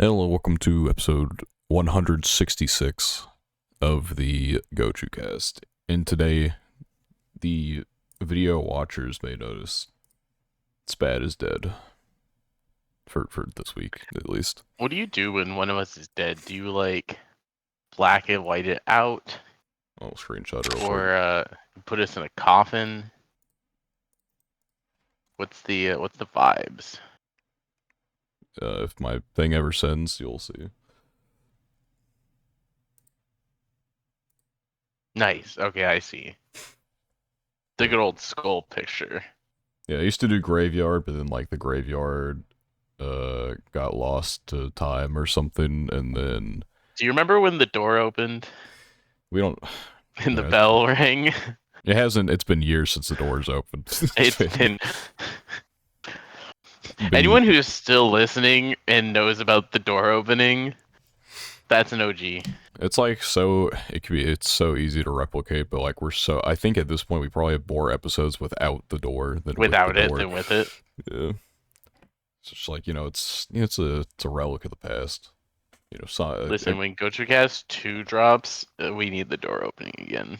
Hello, welcome to episode 166 of the Gochuucast. And today, the video watchers may notice Spad is dead. For this week, at least. What do you do when one of us is dead? Do you black and white it out, I'll screenshot it real quick. or put us in a coffin? What's the vibes? If my thing ever sends, you'll see. Nice. Okay, I see. The good old skull picture. Yeah, I used to do graveyard, but then the graveyard got lost to time or something, and then Do you remember when the door opened we don't. and the Yeah, bell rang? it hasn't. It's been years since the doors opened. It's been. Anyone who's still listening and knows about the door opening, that's an OG. It's it's so easy to replicate, but I think at this point we probably have more episodes without the door than Without with the it door. than with it. Yeah. It's just it's a relic of the past. Listen, when Gochuucast 2 drops, we need the door opening again.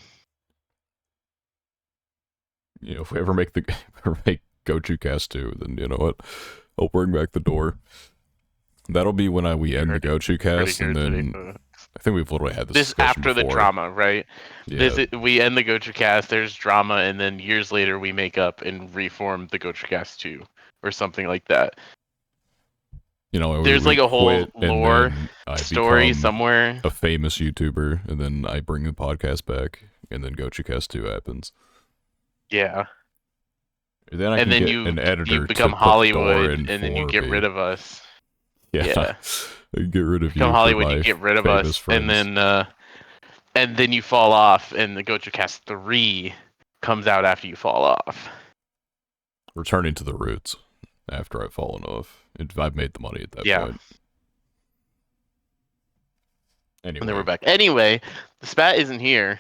If we ever make make Gochuucast 2, then you know what? I'll bring back the door. That'll be when we end the Gochuucast, and then I think we've literally had this after before. The drama, right? Yeah. We end the Gochuucast, there's drama, and then years later we make up and reform the Gochuucast 2 or something like that. There's a whole lore story somewhere. A famous YouTuber, and then I bring the podcast back, and then Gochuucast 2 happens. Yeah. And then I can get an editor you become to Hollywood, and then you get rid of us. Yeah. I get rid of you. Become Hollywood, you get rid of us, friends. And then you fall off, and the Gochuucast 3 comes out after you fall off. Returning to the roots after I've fallen off. I've made the money at that point. Anyway. And then we're back. Anyway, the Spat isn't here,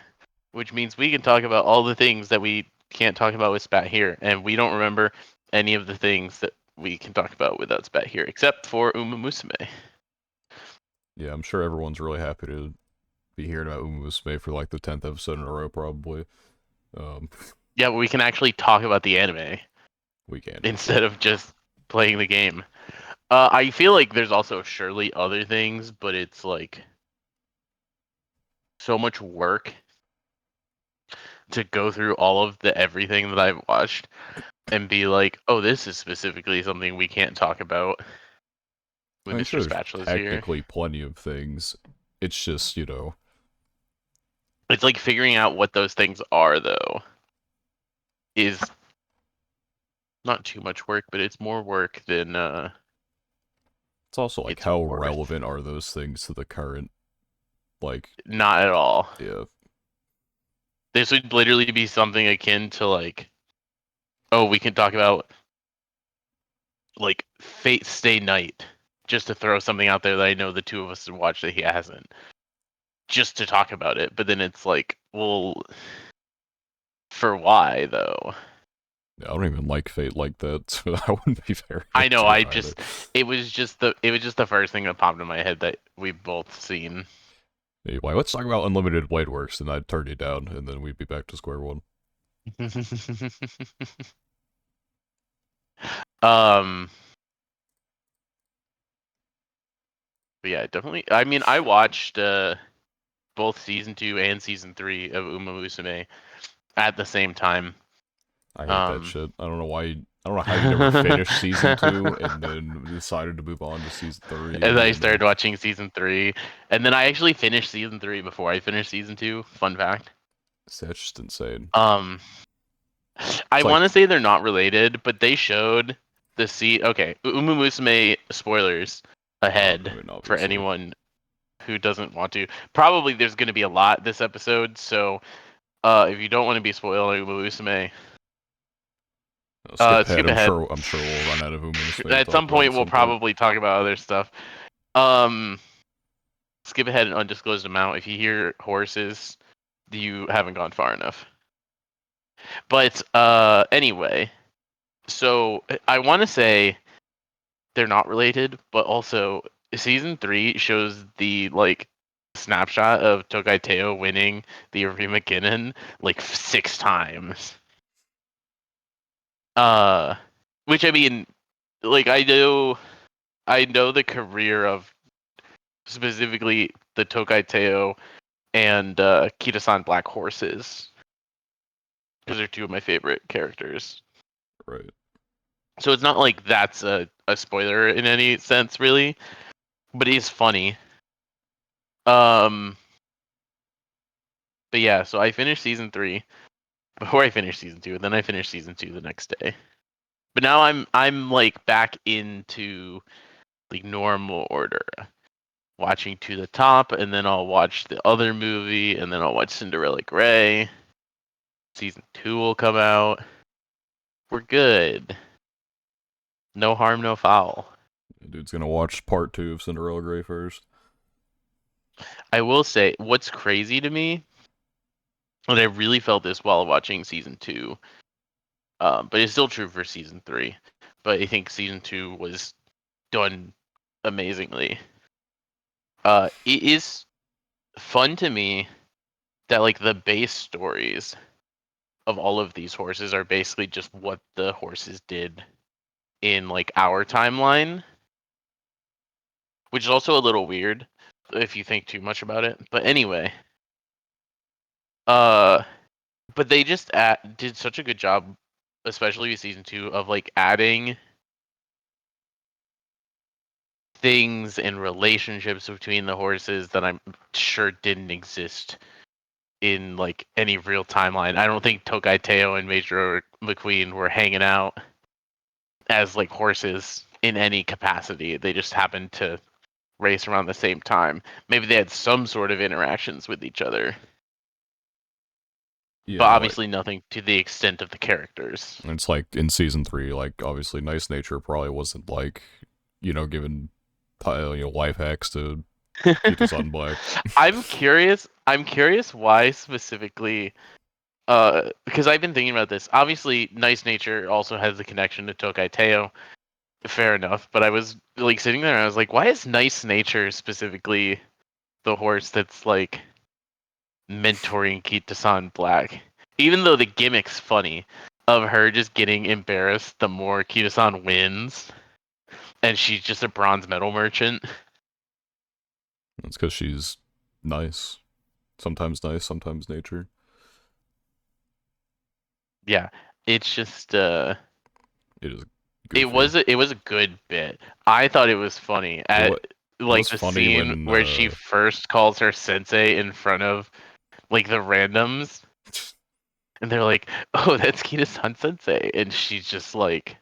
which means we can talk about all the things that we can't talk about with Spat here, and we don't remember any of the things that we can talk about without Spat here, except for Uma Musume. Yeah, I'm sure everyone's really happy to be hearing about Uma Musume for the 10th episode in a row, probably. Yeah, but we can actually talk about the anime. We can. Instead of just playing the game. I feel like there's also surely other things, but it's so much work to go through all of everything that I've watched and be like, oh, this is specifically something we can't talk about with Mr. Spatula's here. Technically plenty of things. It's just, It's like figuring out what those things are, though, is not too much work, but it's more work than... It's also how relevant are those things to the current, Not at all. Yeah. This would literally be something akin to oh, we can talk about Fate Stay Night, just to throw something out there that I know the two of us have watched that he hasn't, just to talk about it. But then it's well, for why though? Yeah, I don't even like Fate like that, so I wouldn't be very. I know. It was just the first thing that popped in my head that we've both seen. Anyway, let's talk about Unlimited Blade Works, and I'd turn you down, and then we'd be back to square one. But yeah, definitely. I mean, I watched both season 2 and season 3 of Uma Musume at the same time. I hate that shit. I don't know why. I don't know how you never finished season 2 and then decided to move on to season 3. And then I started watching season 3, and then I actually finished season 3 before I finished season 2. Fun fact. That's just insane. I want to say they're not related, but they showed the Okay, Uma Musume spoilers ahead for anyone who doesn't want to. Probably there's going to be a lot this episode, so if you don't want to be spoiled on Uma Musume, skip ahead. I'm sure we'll run out of Uma Musume. At some point, we'll probably talk about other stuff. Skip ahead an undisclosed amount. If you hear horses, you haven't gone far enough. But anyway, so I want to say they're not related, but also season 3 shows the like snapshot of Tokai Teo winning the Arima Kinnin like 6 times. Which I mean, like I know the career of specifically the Tokai Teo and Kitasan Black Horses because they're two of my favorite characters. Right. So it's not like that's a spoiler in any sense, really, but it is funny. Um, but yeah, so I finished season 3 before I finished season 2, and then I finished season 2 the next day. But now I'm like back into like normal order, watching To the Top, and then I'll watch the other movie, and then I'll watch Cinderella Grey. Season 2 will come out. We're good. No harm, no foul. Dude's gonna watch part 2 of Cinderella Grey first. I will say, what's crazy to me, and I really felt this while watching season 2, but it's still true for season 3. But I think season 2 was done amazingly. It is fun to me that like the base stories of all of these horses are basically just what the horses did in like our timeline, which is also a little weird if you think too much about it. But anyway, uh, but they just did such a good job, especially with season 2, of like adding things and relationships between the horses that I'm sure didn't exist in like any real timeline. I don't think Tokai Teo and Major McQueen were hanging out as like horses in any capacity. They just happened to race around the same time. Maybe they had some sort of interactions with each other, but Yeah, like obviously nothing to the extent of the characters. it's like in season 3, like obviously Nice Nature probably wasn't like, giving life hacks to Kita-san Black. I'm curious why specifically. Because I've been thinking about this. Obviously, Nice Nature also has the connection to Tokai Teo. Fair enough, but I was like sitting there and I was like, why is Nice Nature specifically the horse that's like mentoring Kita-san Black? Even though the gimmick's funny of her just getting embarrassed the more Kita-san wins, and she's just a bronze medal merchant. It's because she's nice. Sometimes nice, sometimes nature. Yeah, it's just It is it goofy. was a good bit. I thought it was funny It at was it like was the funny scene when where she first calls her sensei in front of like the randoms, and they're like, "Oh, that's Kita-san sensei," and she's just like,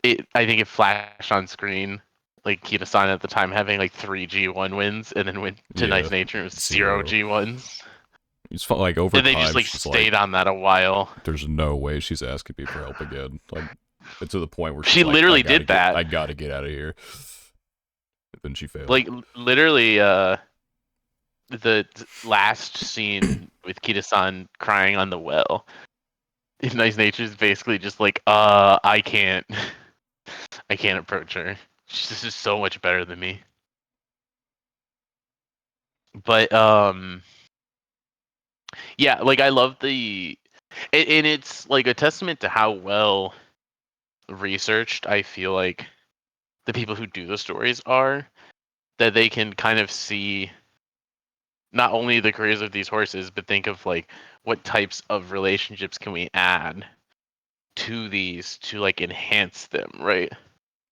"It." I think it flashed on screen like Kita-san at the time having like 3 G1 wins, and then went to yeah, Nice Nature and it was 0 0. G1s, It's fun, like over and they just time like she's like, stayed on that a while. there's no way she's asking me for help again. Like to the point where she's She like, literally did that. I gotta get out of here. Then she failed. Like literally, the last scene with Kita-san crying on the well. If Nice Nature is basically just like, I can't, I can't approach her. She's just so much better than me. But yeah, like I love and it's like a testament to how well researched I feel like the people who do the stories are, that they can kind of see not only the careers of these horses, but think of like what types of relationships can we add to these to like enhance them, right?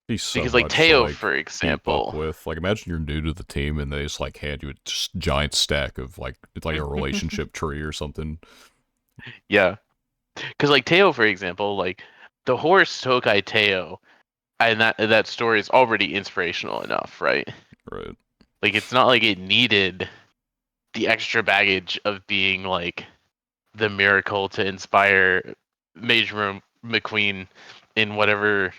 He's so Because like much to Teo, like for keep up example, with. Like imagine you're new to the team and they just like hand you a giant stack of like it's like a relationship tree or something. yeah, because like Teo, for example, like the horse Tokai Teo, and that story is already inspirational enough, right? Right. Like it's not like it needed the extra baggage of being like the miracle to inspire Major McQueen in whatever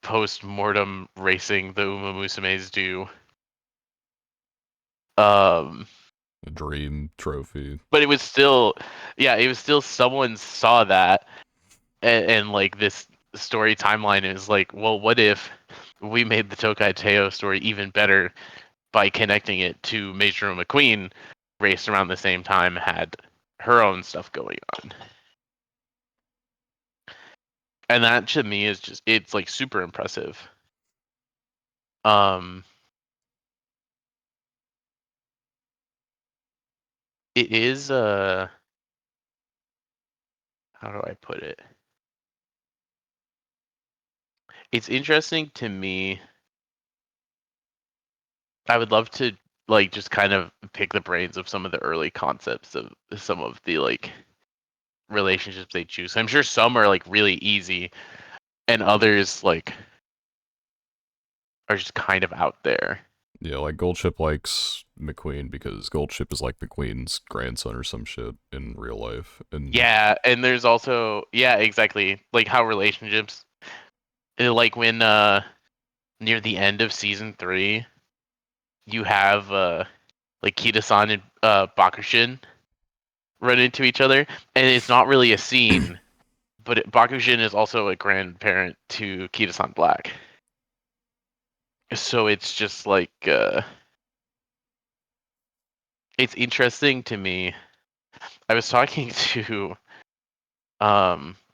post mortem racing the Uma Musumes do. Um, A dream trophy. but it was still, yeah, it was still someone saw that, and like this story timeline is like, well, what if we made the Tokai Teo story even better by connecting it to Majoru McQueen, raced around the same time, had her own stuff going on. And that to me is just, it's like super impressive. It is how do I put it? It's interesting to me. I would love to like just kind of pick the brains of some of the early concepts of some of the like relationships they choose. I'm sure some are like really easy and others like are just kind of out there. Yeah, like Goldship likes McQueen because Goldship is like McQueen's grandson or some shit in real life. And Yeah, and there's also, yeah, exactly, like how relationships, like when near the end of season 3 you have like Kita-san and Bakushin run into each other, and it's not really a scene, but Bakushin is also a grandparent to Kita-san Black. So it's just like it's interesting to me. I was talking to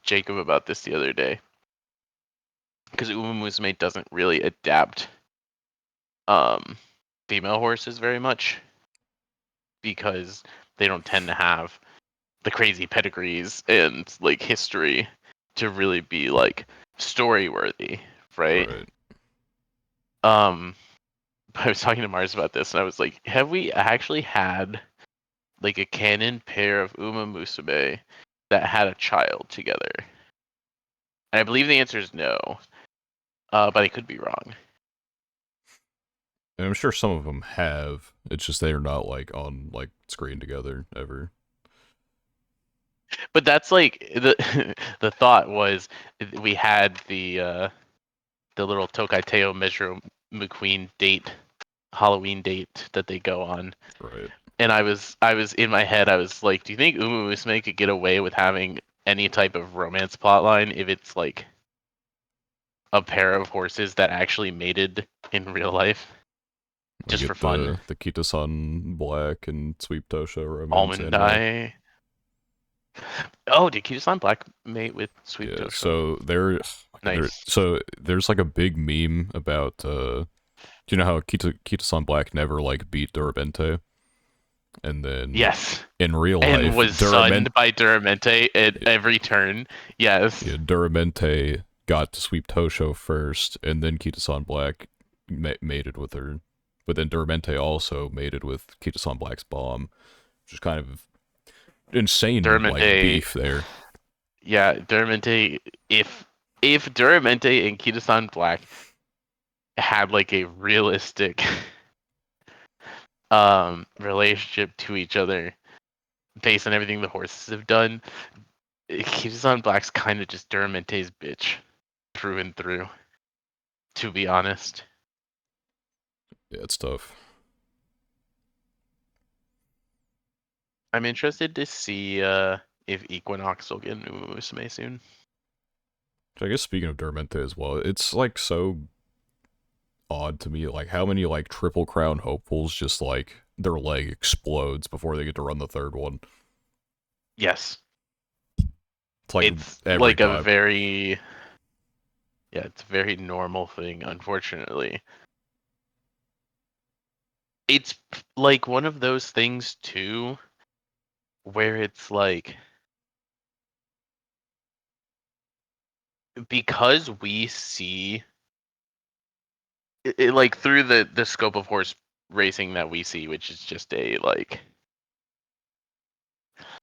Jacob about this the other day because Uma Musume doesn't really adapt um female horses very much because they don't tend to have the crazy pedigrees and like history to really be like story worthy, right? right. Um I was talking to Mars about this and I was like, have we actually had like a canon pair of Uma Musume that had a child together? And I believe the answer is no. But I could be wrong. And I'm sure some of them have. It's just they're not like on like screen together ever. But that's like the the thought was we had the little Tokai Teo Measure McQueen date, Halloween date that they go on. Right. And I was in my head, I was like, do you think Uma Musume could get away with having any type of romance plotline if it's like a pair of horses that actually mated in real life? We Just for get fun. the Kita-san Black and Sweep Tosha romance Almond anime. Eye. Oh, did Kitasan Black mate with Sweet Yeah, Tosho? so Nice. there's like a big meme about do you know how Kita-san Black never like beat Durabente? And then Yes. in real And life, was sunned by Duramente at every turn. Yes. Yeah, Duramente got to sweep Tosho first, and then Kitasan Black mated with her. But then Duramente also mated with Kitasan Black's bomb, which is kind of insane, like, Duramente. beef there. Yeah, Duramente. If Duramente and Kitasan Black had like a realistic relationship to each other based on everything the horses have done, Kitasan Black's kind of just Duramente's bitch through and through, to be honest. Yeah, it's tough. I'm interested to see if Equinox will get a new Musume soon. So I guess speaking of Duramente as well, it's, like, so odd to me, like, how many, like, Triple Crown hopefuls just, like, their leg explodes before they get to run the third one. Yes. It's like It's every like a time. very, yeah, it's a very normal thing, unfortunately. It's like one of those things too where it's like because we see it, like through the scope of horse racing that we see, which is just a like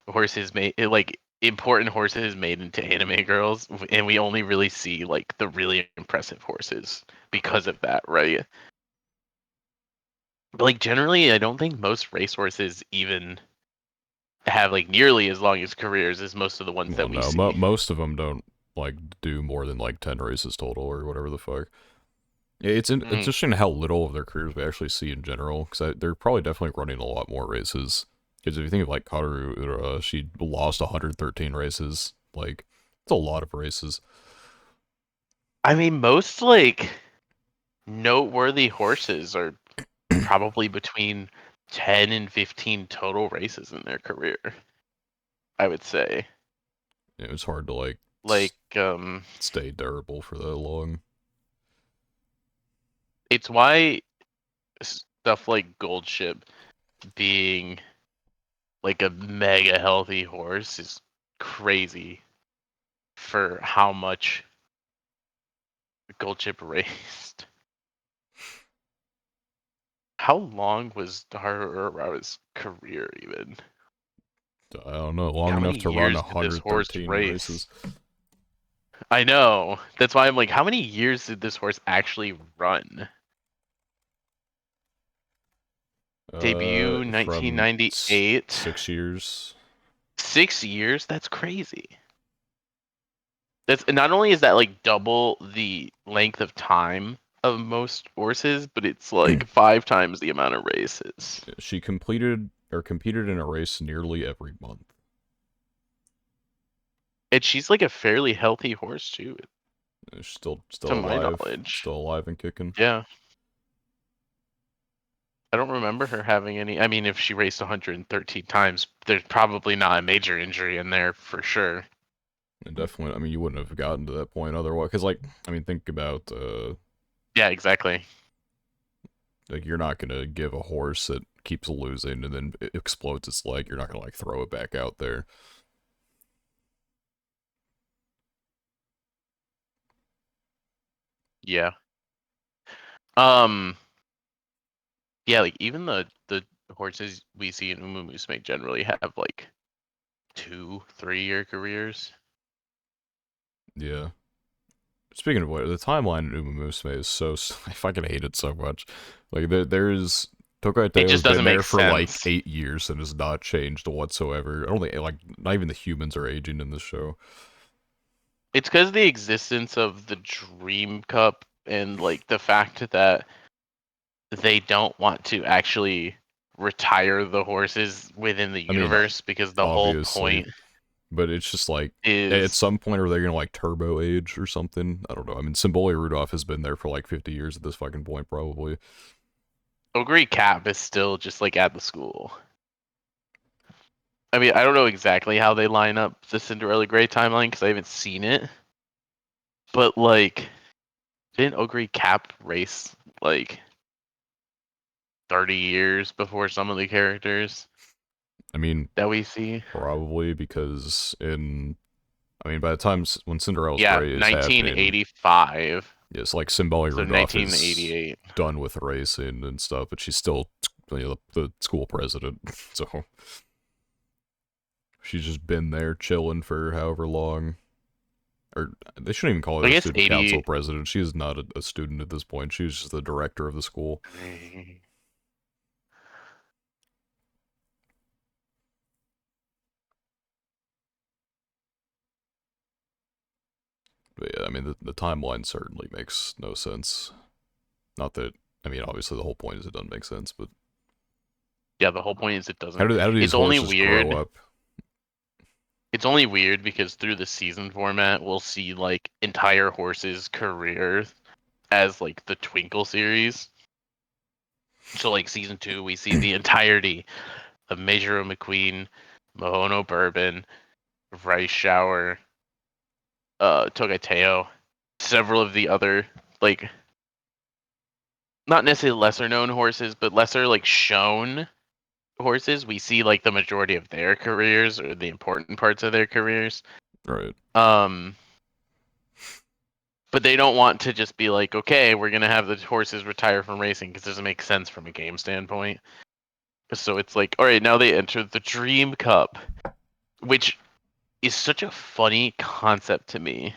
horses made like important horses made into anime girls, and we only really see like the really impressive horses because of that, right? But like generally, I don't think most racehorses even have like nearly as long as careers as most of the ones Well, that we no, see. most of them don't, like, do more than, like, 10 races total or whatever the fuck. It's Mm. interesting how little of their careers we actually see in general, because they're probably definitely running a lot more races. Because if you think of, like, Kaoru, she lost 113 races. Like, it's a lot of races. I mean, most like noteworthy horses are probably between 10 and 15 total races in their career, I would say. Yeah, it's hard to Like, stay durable for that long. it's why stuff like Goldship being like a mega healthy horse is crazy for how much Goldship raced. How long was Daru's career even? I don't know, long How many enough to run years did this horse 113 race? races. I know. That's why I'm like, how many years did this horse actually run? Debut From 1998. 6 years. 6 years? That's crazy. That's not only is that like double the length of time of most horses, but it's like 5 times the amount of races. She completed or competed in a race nearly every month. And she's like a fairly healthy horse too, She's to still my alive, knowledge. still alive and kicking. Yeah. I don't remember her having any. I mean, if she raced 113 times, there's probably not a major injury in there for sure. And definitely, I mean, you wouldn't have gotten to that point otherwise. Because, like, I mean, think about, Yeah, exactly. like, you're not gonna give a horse that keeps losing and then it explodes its leg. You're not gonna like throw it back out there. Yeah. Um. Yeah, like even the horses we see in Umu Musume generally have like 2-3 year careers. Yeah. Speaking of what, the timeline in Uma Musume is so I fucking hate it so much. Like there's It Tokaiteo's just been doesn't there make for like sense. 8 years and has not changed whatsoever. I don't think like not even the humans are aging in this show. It's because the existence of the Dream Cup and like the fact that they don't want to actually retire the horses within the I mean, universe because the whole obviously, point but it's just like at is some point are they gonna like turbo age or something? I don't know. I mean, Symboli Rudolph has been there for like 50 years at this fucking point, probably. Ogre Cap is still just like at the school. I mean, I don't know exactly how they line up the Cinderella Grey timeline because I haven't seen it, but like, didn't Ogre Cap race like 30 years before some of the characters I mean, that we see? probably because I mean, by the time when Cinderella's Yeah, Grey is happening, 1985. yes, like Symboli So Rudolph is 1988. done with racing and stuff, but she's still the school president, so she's just been there chilling for however long. Or they shouldn't even call her I the guess student council 80. president. She is not a student at this point. She's just the director of the school. But yeah, I mean the timeline certainly makes no sense. Not that I mean obviously the whole point is it doesn't make sense, but Yeah, the whole point is it doesn't. how do these It's only horses grow weird. up? It's only weird because through the season format, we'll see like entire horses' career as like the Twinkle series. So like season 2, we see the entirety of Meijiro McQueen, Mahono Bourbon, Rice Shower, Togateo, several of the other like not necessarily lesser known horses, but lesser like shown horses. We see like the majority of their careers or the important parts of their careers. Right. Um, but they don't want to just be like, okay, we're gonna have the horses retire from racing because it doesn't make sense from a game standpoint. So it's like, all right, now they enter the Dream Cup, which is such a funny concept to me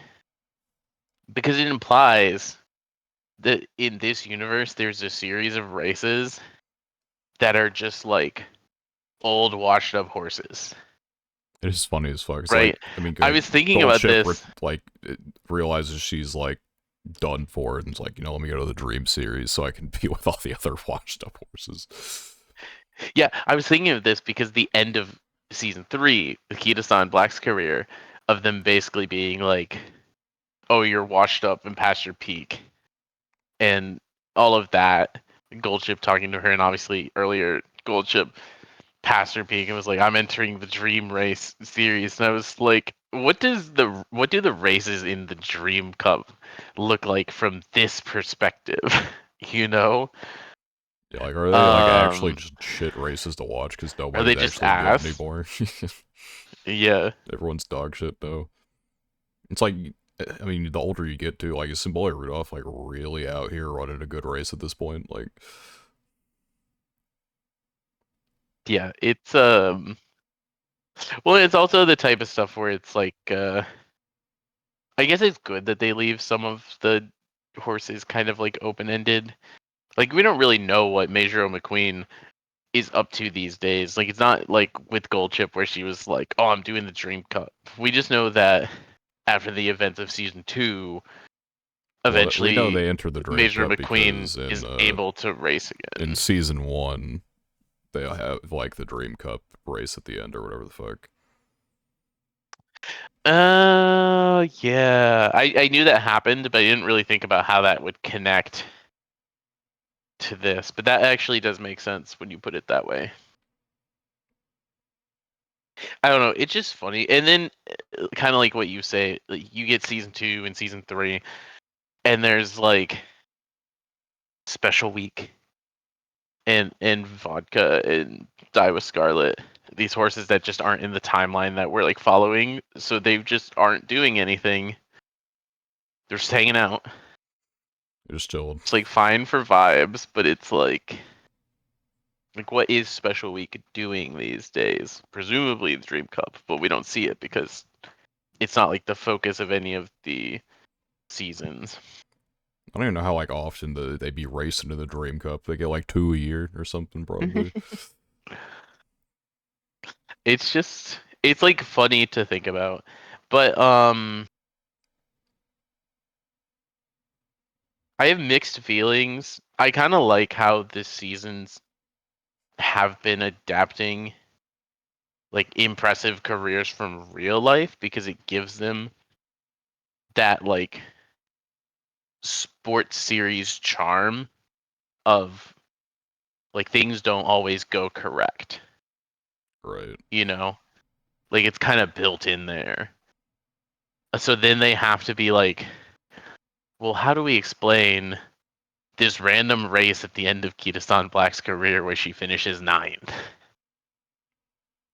because it implies that in this universe there's a series of races that are just like old washed up horses, It is funny as fuck. It's like right? I mean, I was thinking Gold about Ship this. like it realizes she's like done for it and it's like let me go to the Dream series so I can be with all the other washed up horses. Yeah, I was thinking of this because the end of season 3, Akita-san Black's career, of them basically being like, "Oh, you're washed up and past your peak," and all of that. Goldship talking to her, and obviously earlier Goldship passed her peak and was like, "I'm entering the Dream Race series," and I was like, what do the races in the Dream Cup look like from this perspective? you know, Yeah, like are they like actually um, just shit races to watch because are they nobody's just actually good ass? anymore? Yeah, Everyone's dog shit though. It's like, I mean, the older you get to, like, is Symbolic Rudolph like really out here running a good race at this point? Like, yeah. It's well, it's also the type of stuff where it's like, I guess it's good that they leave some of the horses kind of like open ended. Like we don't really know what Major McQueen is up to these days. Like it's not like with Goldchip where she was like, "Oh, I'm doing the Dream Cup." We just know that after the events of season 2, well, we know eventually they entered the Dream Major Cup McQueen because is able to race in again. season one they have like the Dream Cup race at the end or whatever the fuck. Yeah. I knew that happened, but I didn't really think about how that would connect to this. But that actually does make sense when you put it that way. I don't know. It's just funny. And then, kind of like what you say, like, you get season 2 and season 3, and there's like special week and vodka and die with Scarlet. These horses that just aren't in the timeline that we're like following, so they just aren't doing anything. They're just hanging out. Just chilled. It's like fine for vibes, but it's like what is Special Week doing these days? Presumably the Dream Cup, but we don't see it because it's not like the focus of any of the seasons. I don't even know how like often they be racing to the Dream Cup. They get like 2 a year or something probably. It's like funny to think about. But I have mixed feelings. I kind of like how this seasons have been adapting like impressive careers from real life because it gives them that like sports series charm of like things don't always go correct, Right. you know? Like it's kind of built in there. So then they have to be like, well, how do we explain this random race at the end of Kitasan Black's career where she finishes 9th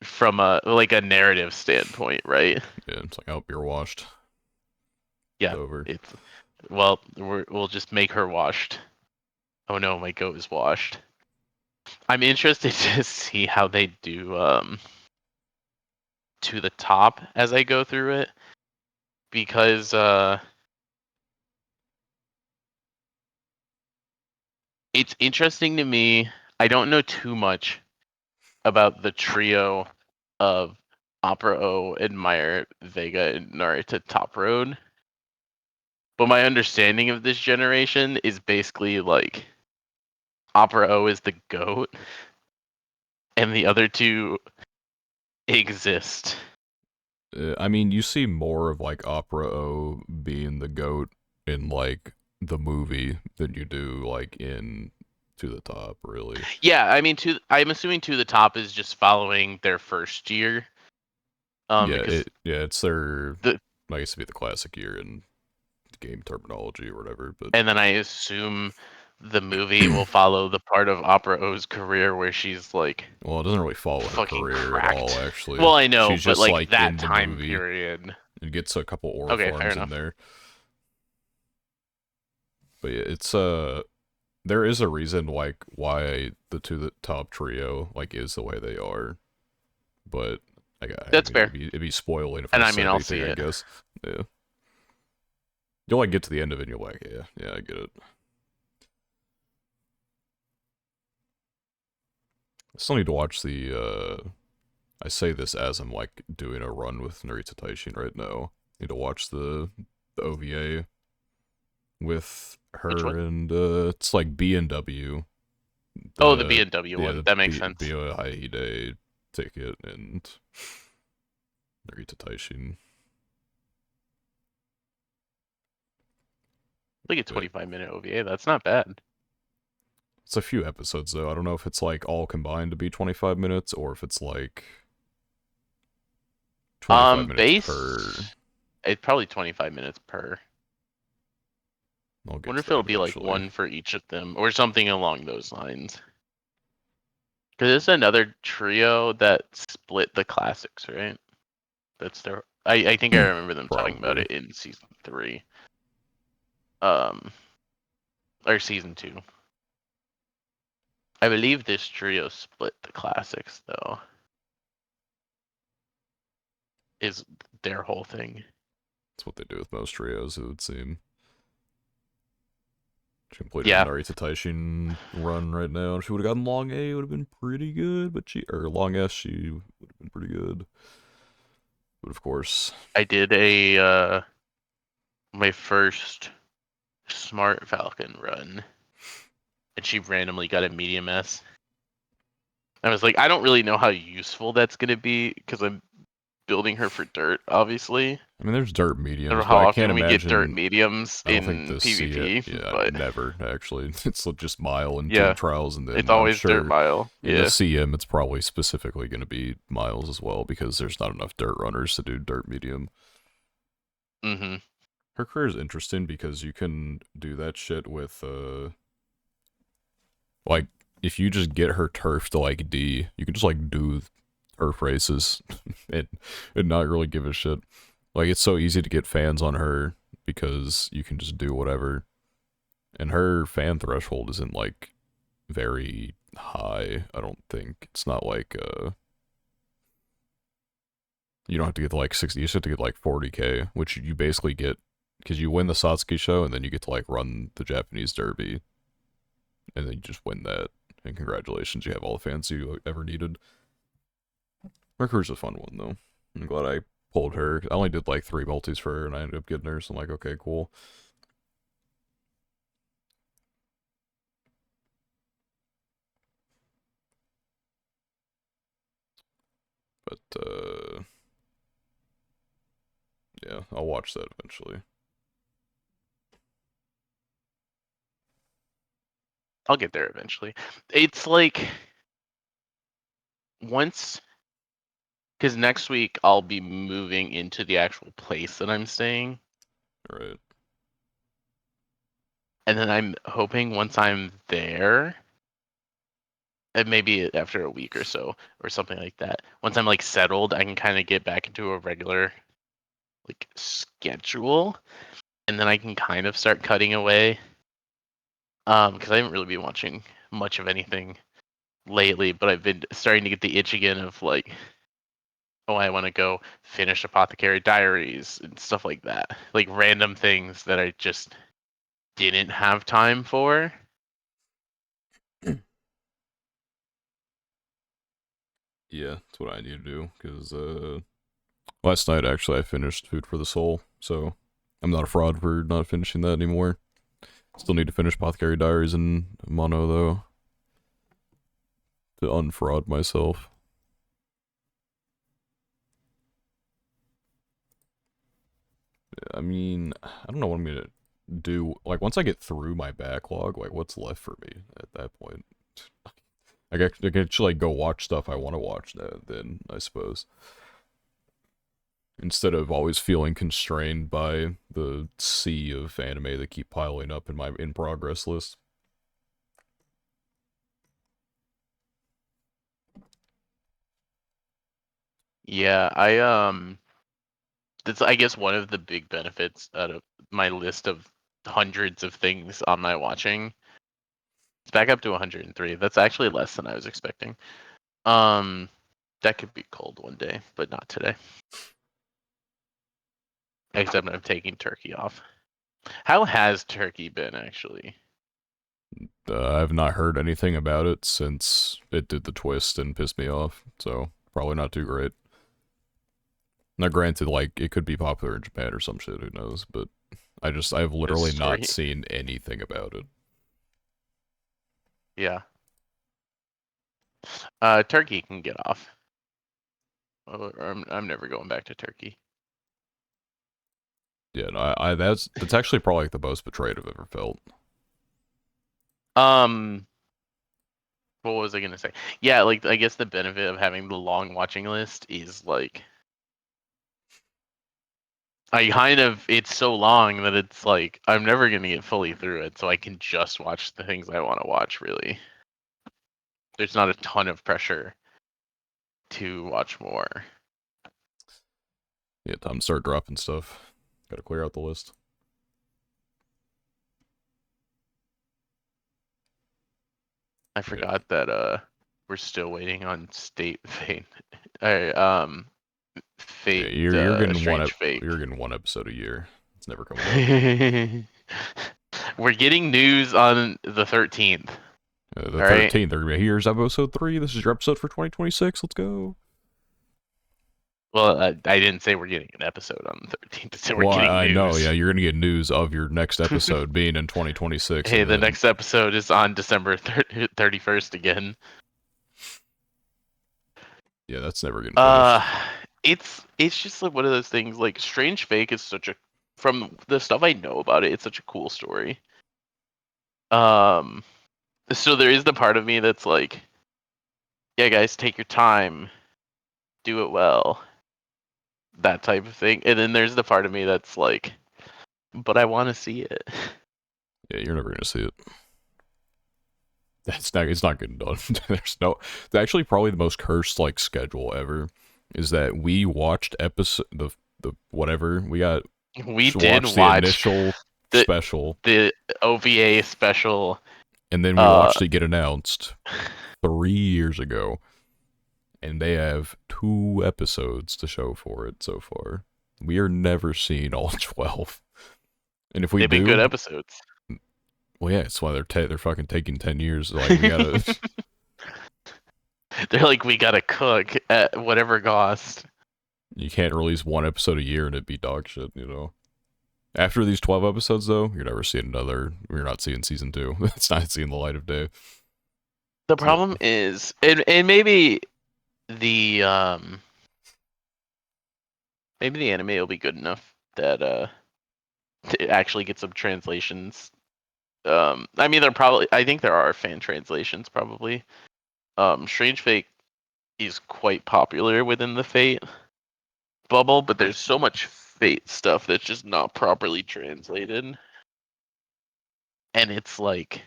from a like a narrative standpoint, right? Yeah, it's like, oh, you're washed. It's Yeah, over. it's well, we'll just make her washed. Oh no, my goat is washed. I'm interested to see how they do to the top as I go through it because it's interesting to me. I don't know too much about the trio of Opera O, Admire, Vega, and Narita Top Road. But my understanding of this generation is basically like Opera O is the goat, and the other two exist. I mean, you see more of like Opera O being the goat in like the movie than you do like in To the Top, really. Yeah, I mean, I'm assuming To the Top is just following their first year, Yeah, because it's their, the I guess, to be the classic year in game terminology or whatever. But and then I assume the movie will follow the part of Opera O's career where she's like well, it doesn't really follow her fucking career at all. cracked. Actually, Well, I know, she's but just like like that in the time movie period. and gets a couple Okay, fair Oriflammes in enough. there. But yeah, it's there is a reason like why the To the Top trio like is the way they are. But I That's mean, fair, it'd be spoiling if I and I mean, said I'll anything. see I it. guess. Yeah, you'll like get to the end of it, and you're like, yeah, yeah, I get it. I still need to watch the. I say this as I'm like doing a run with Narita Taishin right now. Need to watch the OVA with Which her one? and it's like B&W. Oh, the The B&W yeah one. the That makes B sense. Bio Haide ticket and Narita Taishin. Like a But 25-minute OVA. That's not bad. It's a few episodes though. I don't know if it's like all combined to be 25 minutes or if it's like 25 minutes per. Base, it's probably 25 minutes per. I'll get Wonder to if that it'll be like eventually. one for each of them or something along those lines. Because it's another trio that split the classics, right? That's their. I think I remember them talking about Probably. it in season 3. Um, or season 2. I believe this trio split the classics though. Is their whole thing. That's what they do with most trios, it would seem. She completed a Yeah, Narita Taishin run right now. If she would have gotten long A, it would have been pretty good, but or long S, she would have been pretty good. But of course, I did a my first Smart Falcon run, and she randomly got a medium S. I was like, I don't really know how useful that's gonna be because I'm building her for dirt, obviously. I mean, there's dirt I don't know mediums, but how I can't often we get dirt imagine. mediums I don't think in this see it. PvP, Yeah, but never actually. It's just mile and team yeah, trials, and it's then I'm always dirt sure mile. in the Yeah. CM it's probably specifically going to be miles as well because there's not enough dirt runners to do dirt medium. Mhm. Her career is interesting because you can do that shit with like if you just get her turf to like D, you can just like do turf races and not really give a shit. Like it's so easy to get fans on her because you can just do whatever. And her fan threshold isn't like very high, I don't think. It's not like you don't have to get to like 60, you just have to get like 40k, which you basically get because you win the Satsuki show and then you get to like run the Japanese derby and then you just win that. And congratulations, you have all the fans you ever needed. Mercury's a fun one though. I'm glad I pulled her. I only did like 3 multis for her and I ended up getting her, so I'm like, okay, cool. But yeah, I'll watch that eventually. I'll get there eventually. It's like once because next week I'll be moving into the actual place that I'm staying. Right. And then I'm hoping once I'm there, and maybe after a week or so, or something like that, once I'm like settled, I can kind of get back into a regular like schedule, and then I can kind of start cutting away. Because I haven't really been watching much of anything lately, but I've been starting to get the itch again of like, oh, I want to go finish Apothecary Diaries and stuff like that, like random things that I just didn't have time for. Yeah, that's what I need to do because last night actually I finished Food for the Soul, so I'm not a fraud for not finishing that anymore. Still need to finish Apothecary Diaries and Mono though to unfraud myself. I mean, I don't know what I'm gonna do. Like once I get through my backlog, like what's left for me at that point? I can actually like, go watch stuff I want to watch then, I suppose. Instead of always feeling constrained by the sea of anime that keep piling up in my in progress list. Yeah, that's I guess one of the big benefits out of my list of hundreds of things on my watching. It's back up to 103. That's actually less than I was expecting. Um, that could be cold one day, but not today. Except I'm taking turkey off. How has turkey been actually? I've not heard anything about it since it did the twist and pissed me off, so probably not too great. Now, granted, like it could be popular in Japan or some shit, who knows? But I've This literally not story. seen anything about it. Yeah. Turkey can get off. I'm never going back to Turkey. Yeah, no, that's actually probably like the most betrayed I've ever felt. Um, what was I gonna say? Yeah, like I guess the benefit of having the long watching list is like it's so long that it's like I'm never gonna get fully through it, so I can just watch the things I want to watch. Really, there's not a ton of pressure to watch more. Yeah, time to start dropping stuff. Gotta clear out the list. I Yeah. forgot that we're still waiting on State Fate. Yeah, Fate you're getting Strange Fate. you're getting one episode a year. It's never coming out. We're getting news on the 13th. The All right. 13th. Here's episode 3. This is your episode for 2026. Let's go. Well, I didn't say we're getting an episode on the 13th. I said we're Well, getting I know. news. Yeah, you're gonna get news of your next episode being in 2026, Hey, and the then next episode is on December 31st again. yeah, that's never getting Uh, finished. it's just like one of those things. Like Strange Fake is such a from the stuff I know about it. It's such a cool story. Um, so there is the part of me that's like, yeah, guys, take your time, do it well, that type of thing. And then there's the part of me that's like, but I want to see it. Yeah, you're never gonna see it. That's not. It's not getting done. There's no. It's actually probably the most cursed like schedule ever. Is that we watched episode the whatever we got. We did Watched the watch initial the special, the OVA special. and then we Uh, watched it get announced 3 years ago, and they have 2 episodes to show for it so far. We are never seeing all 12, and if we they've been good do, episodes. well, yeah, that's why they're fucking taking 10 years. Like we gotta. They're like, we gotta cook at whatever cost. You can't release 1 episode a year and it be dog shit, After these 12 episodes, though, you're never seeing another. You're not seeing season 2. It's not seeing the light of day. The It's not. problem is, and the maybe the anime will be good enough that to actually get some translations. I mean, I think there are fan translations probably. Strange Fate is quite popular within the Fate bubble, but there's so much Fate stuff that's just not properly translated, and it's like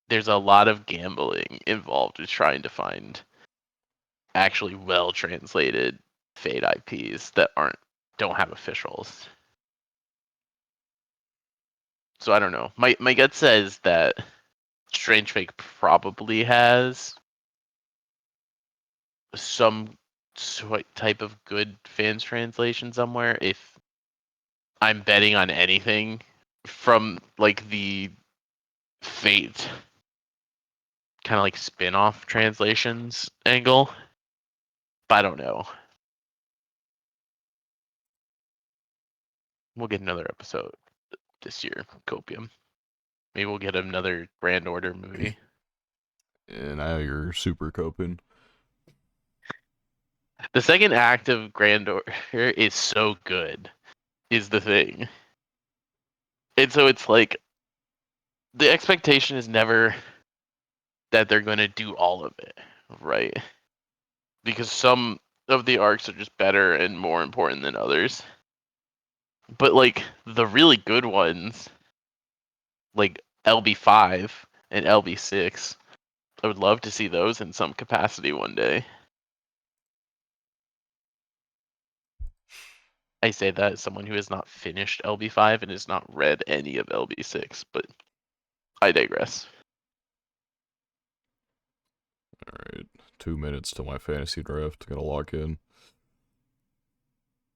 there's a lot of gambling involved with trying to find actually well translated Fate IPs that don't have officials. So I don't know. My gut says that Strange Fake probably has some type of good fans translation somewhere. If I'm betting on anything from like the Fate kind of like spin-off translations angle, but I don't know. We'll get another episode this year, Copium. Maybe we'll get another Grand Order movie. And now you're super coping. The second act of Grand Order is so good, is the thing. And so it's like the expectation is never that they're going to do all of it, right? Because some of the arcs are just better and more important than others. But like the really good ones, like LB5 and LB6, I would love to see those in some capacity one day. I say that as someone who has not finished LB5 and has not read any of LB6, but I digress. Alright. 2 minutes till my fantasy draft. Gotta lock in.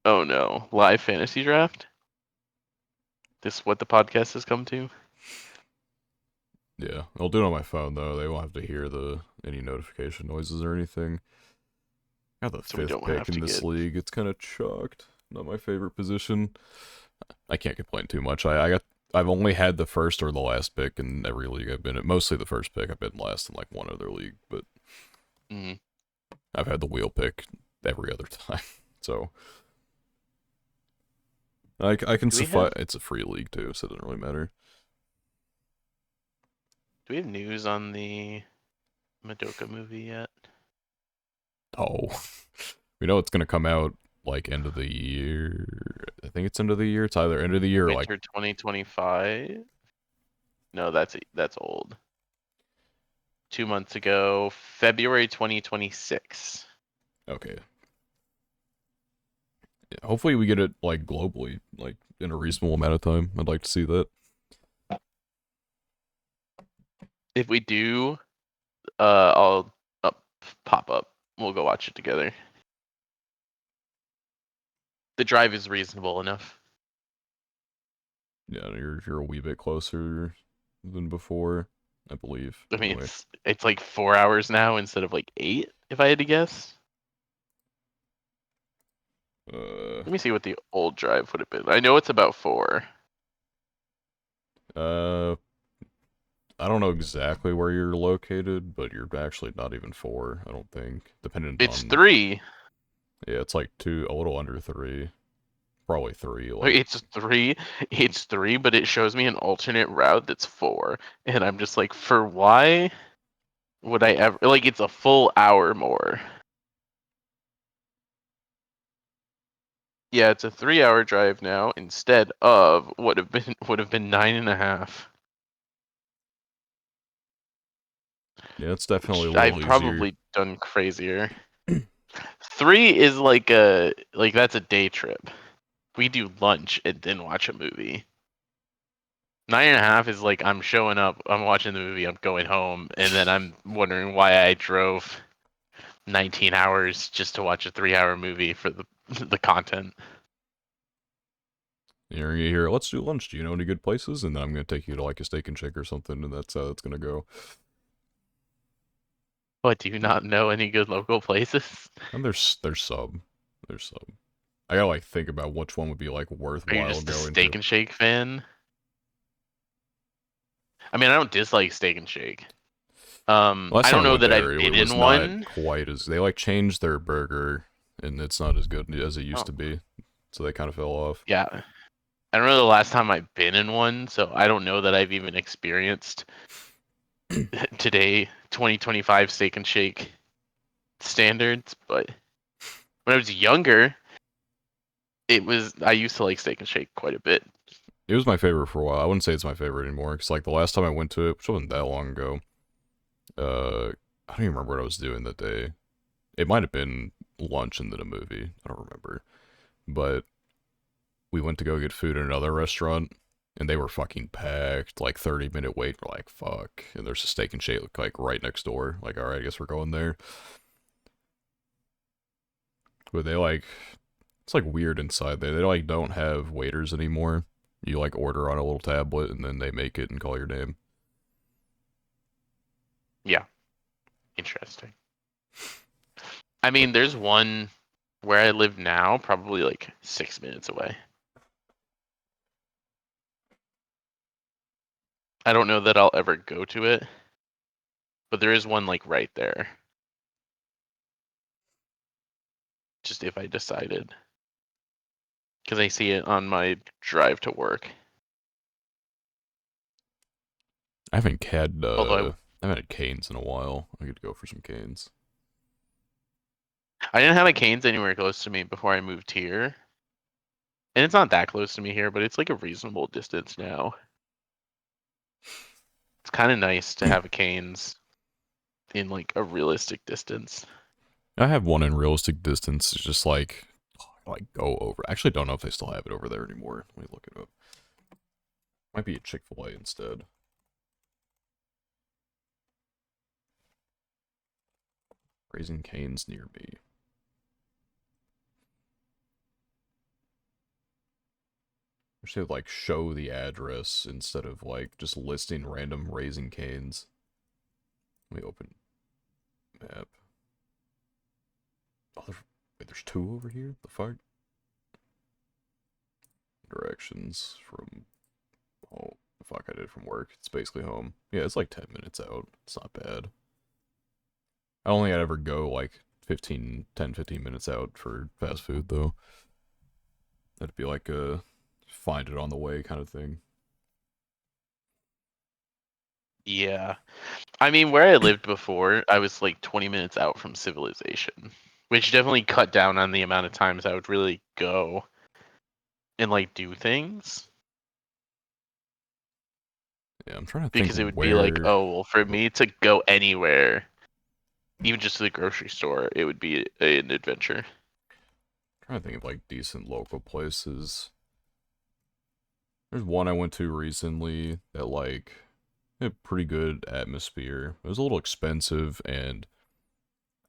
Oh no, live fantasy draft? This is what the podcast has come to? Yeah. I'll do it on my phone, though. They won't have to hear any notification noises or anything. Got the So we 5th don't pick have in to this get. league. It's kind of chalked. Not my favorite position. I can't complain too much. I've only had the first or the last pick in every league I've been in. Mostly the first pick. I've been last in like one other league, but Mm. I've had the wheel pick every other time. So I can Do we suffice. have It's a free league too, so it doesn't really matter. do we have news on the Madoka movie yet. Oh, we know it's gonna come out like end of the year. I think it's end of the year. It's either end of the year or like Winter 2025. No, that's old. 2 months ago, February 2026. okay. Yeah, hopefully we get it like globally, like in a reasonable amount of time. I'd like to see that. If we do, I'll pop up. We'll go watch it together. The drive is reasonable enough. Yeah, you're a wee bit closer than before, I believe. I mean, Anyway, it's like 4 hours now instead of like 8, if I had to guess. uh, Let me see what the old drive would have been. I know it's about 4. uh, I don't know exactly where you're located, but you're actually not even 4. I don't think, dependent It's on. 3. Yeah, it's like 2, a little under 3, probably 3. Like, It's 3. It's 3, but it shows me an alternate route that's 4, and I'm just like, for why would I ever like? It's a full hour more. Yeah, it's a 3-hour drive now instead of would have been 9.5. yeah, it's definitely a Which little I've easier. probably done crazier. 3 is like that's a day trip. We do lunch and then watch a movie. 9.5 is like I'm showing up, I'm watching the movie, I'm going home, and then I'm wondering why I drove 19 hours just to watch a 3-hour movie for the the content. You're here. Let's do lunch. Do you know any good places? And then I'm gonna take you to like a Steak and Shake or something, and that's how it's gonna go. What, do you not know any good local places? And there's sub. I gotta like think about which one would be like Are you worthwhile just a going Steak to. and Shake fan? I mean, I don't dislike Steak and Shake. Last I time don't I know went that there, I've it been was in not one. quite as they like changed their burger, and it's not as good as it used Oh, to be. So they kind of fell off. yeah. I don't know the last time I've been in one, so I don't know that I've even experienced today 2025 Steak and Shake standards. But when I was younger, I used to like Steak and Shake quite a bit. It was my favorite for a while. I wouldn't say it's my favorite anymore because like the last time I went to it, which wasn't that long ago. I don't even remember what I was doing that day. It might have been lunch and then a movie. I don't remember. But we went to go get food at another restaurant, and they were fucking packed. Like 30-minute wait. We're like, fuck. And there's a Steak and Shake like right next door. Like, all right, I guess we're going there. But they like, it's like weird inside there. They like don't have waiters anymore. You like order on a little tablet, and then they make it and call your name. Yeah, interesting. I But mean, there's one where I live now, probably like 6 minutes away. I don't know that I'll ever go to it, but there is one like right there. Just if I decided, because I see it on my drive to work. I haven't had Although I haven't had canes in a while. I could go for some canes. I didn't have a Cane's anywhere close to me before I moved here, and it's not that close to me here, but it's like a reasonable distance now. It's kind of nice to have a Cane's in like a realistic distance. I have one in realistic distance. It's just like go over. I actually don't know if they still have it over there anymore. Let me look it up. Might be a Chick-fil-A instead. Raising Cane's near me. I should like show the address instead of like just listing random Raising Cane's. Let me open map. Oh, wait, there's 2 over here? The fuck? Directions from oh the fuck I did from work. It's basically home. Yeah, it's like 10 minutes out. It's not bad. I don't think I'd ever go like 15 minutes out for fast food though. That'd be like a find it on the way kind of thing. Yeah, I mean, where I lived before, I was like 20 minutes out from civilization, which definitely cut down on the amount of times I would really go and like do things. Yeah, I'm trying to think Because it would be like, where. oh, well, for me to go anywhere, even just to the grocery store, it would be an adventure. I'm trying to think of like decent local places. There's one I went to recently that like had a pretty good atmosphere. It was a little expensive, and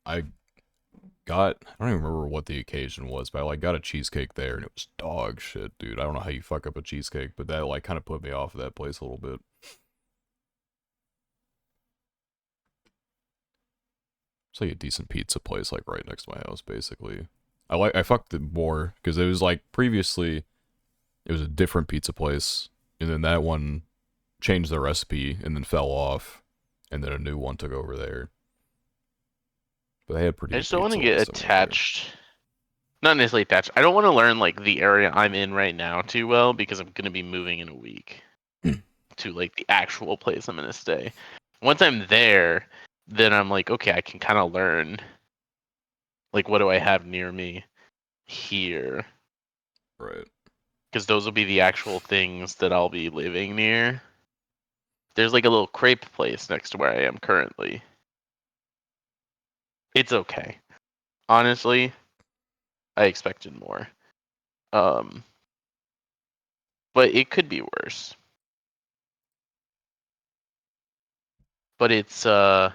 I I don't even remember what the occasion was, but I like got a cheesecake there, and it was dog shit, dude. I don't know how you fuck up a cheesecake, but that like kind of put me off of that place a little bit. It's like a decent pizza place, like right next to my house, basically. I fucked it more because it was like previously it was a different pizza place, and then that one changed the recipe and then fell off, and then a new one took over there. But they had pretty I good just don't want to pizza get last time I was there. attached. Not necessarily attached. I don't want to learn like the area I'm in right now too well because I'm gonna be moving in a week to like the actual place I'm gonna stay. Once I'm there, then I'm like, okay, I can kind of learn like what do I have near me here Right. because those will be the actual things that I'll be living near. There's like a little crepe place next to where I am currently. It's okay. Honestly, I expected more. Um, but it could be worse. But it's like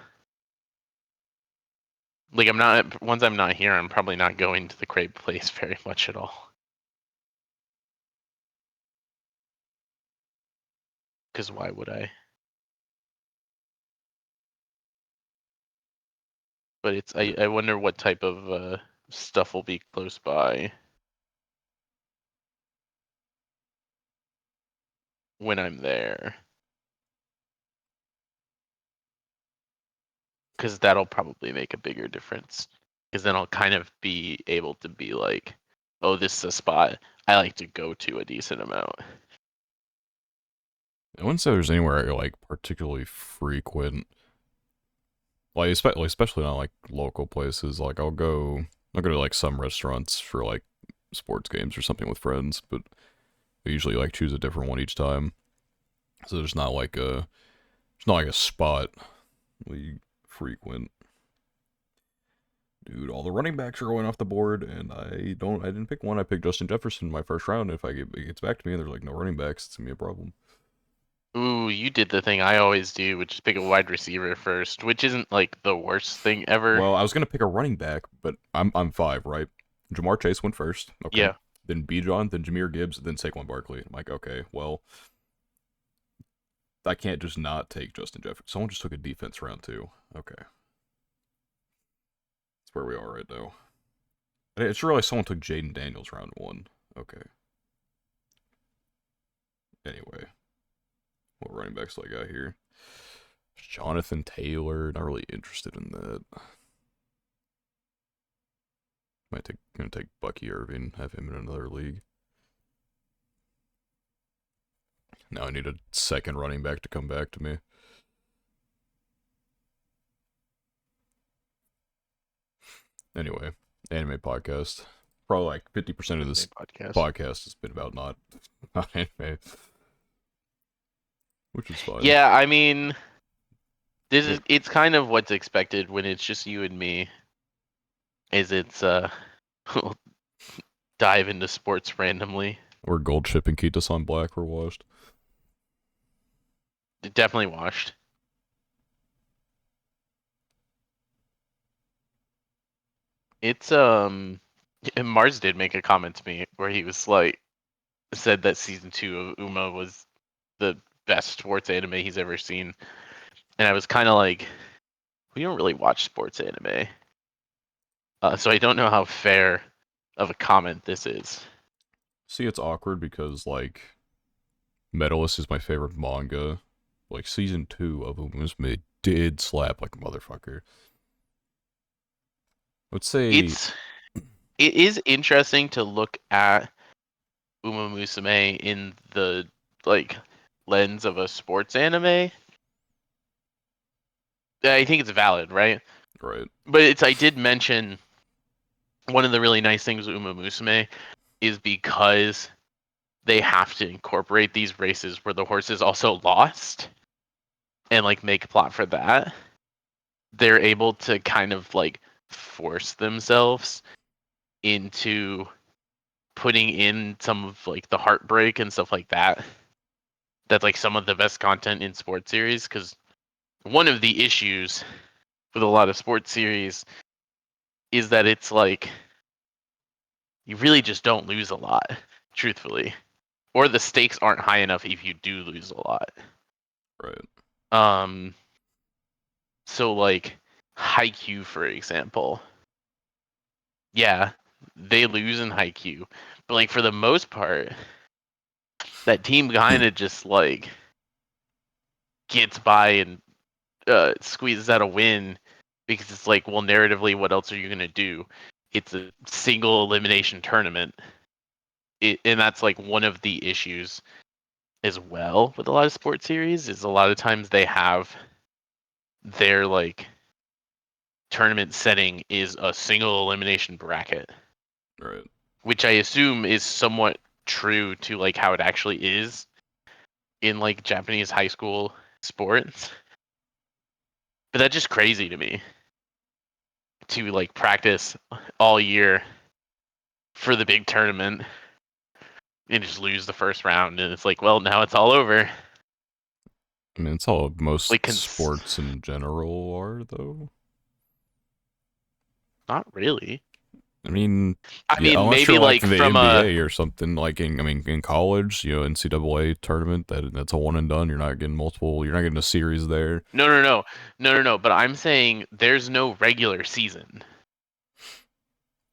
I'm not once I'm not here, I'm probably not going to the crepe place very much at all. Because why would I? But it's Yeah. I wonder what type of stuff will be close by when I'm there. Because that'll probably make a bigger difference. Because then I'll kind of be able to be like, oh, this is a spot I like to go to a decent amount. I wouldn't say there's anywhere I like particularly frequent. Like especially not like local places. Like I'll go to like some restaurants for like sports games or something with friends, but I usually like choose a different one each time. So there's not like a spot we frequent. Dude, all the running backs are going off the board, and I didn't pick one. I picked Justin Jefferson in my first round. If it gets back to me and there's like no running backs, it's gonna be a problem. Ooh, you did the thing I always do, which is pick a wide receiver first, which isn't like the worst thing ever. Well, I was gonna pick a running back, but I'm five, right? Jamar Chase went first, okay. Yeah. Then Bijan, then Jameer Gibbs, then Saquon Barkley. I'm like, okay, well, I can't just not take Justin Jefferson. Someone just took a defense round two. Okay, that's where we are right now. It's really someone took Jaden Daniels round one. Okay. Anyway, what running backs do I got here? Jonathan Taylor. Not really interested in that. Gonna take Bucky Irving. Have him in another league. Now I need a second running back to come back to me. Anyway, anime podcast. Probably like 50% of Anime this podcast. podcast has been about not anime, which is fine. Yeah, I mean, Yeah. it's kind of what's expected when it's just you and me. Is it's we'll dive into sports randomly. Or Gold Chip and Kita-san Black were washed. Definitely watched. It's and Mars did make a comment to me where he was like said that season 2 of Uma was the best sports anime he's ever seen. And I was kind of like, we don't really watch sports anime. So I don't know how fair of a comment this is. See, it's awkward because like Medalist is my favorite manga. Like season 2 of Umusme did slap like a motherfucker. Let's say It's it is interesting to look at Uma Musume in the like lens of a sports anime I think it's valid, right? Right. But I did mention one of the really nice things with Uma Musume is because they have to incorporate these races where the horses also lost and like make a plot for that. They're able to kind of like force themselves into putting in some of like the heartbreak and stuff like that. That's like some of the best content in sports series, because one of the issues with a lot of sports series is that it's like you really just don't lose a lot, truthfully, or the stakes aren't high enough if you do lose a lot. Right. Um, so like Haikyuu, for example, yeah, they lose in Haikyuu, but like for the most part, that team kind of just like gets by and squeezes out a win because it's like, well, narratively, what else are you gonna do? It's a single elimination tournament, and that's like one of the issues as well with a lot of sports series. Is a lot of times they have their like tournament setting is a single elimination bracket, Right. which I assume is somewhat true to like how it actually is in like Japanese high school sports. But that's just crazy to me to like practice all year for the big tournament and just lose the first round, and it's like, well, now it's all over. I mean, it's how Like, most sports in general are, though. not really. I mean, I yeah, mean, unless maybe you're like like the from a NBA or something. Like in college, NCAA tournament, that's a one and done. You're not getting multiple. You're not getting a series there. no. But I'm saying there's no regular season.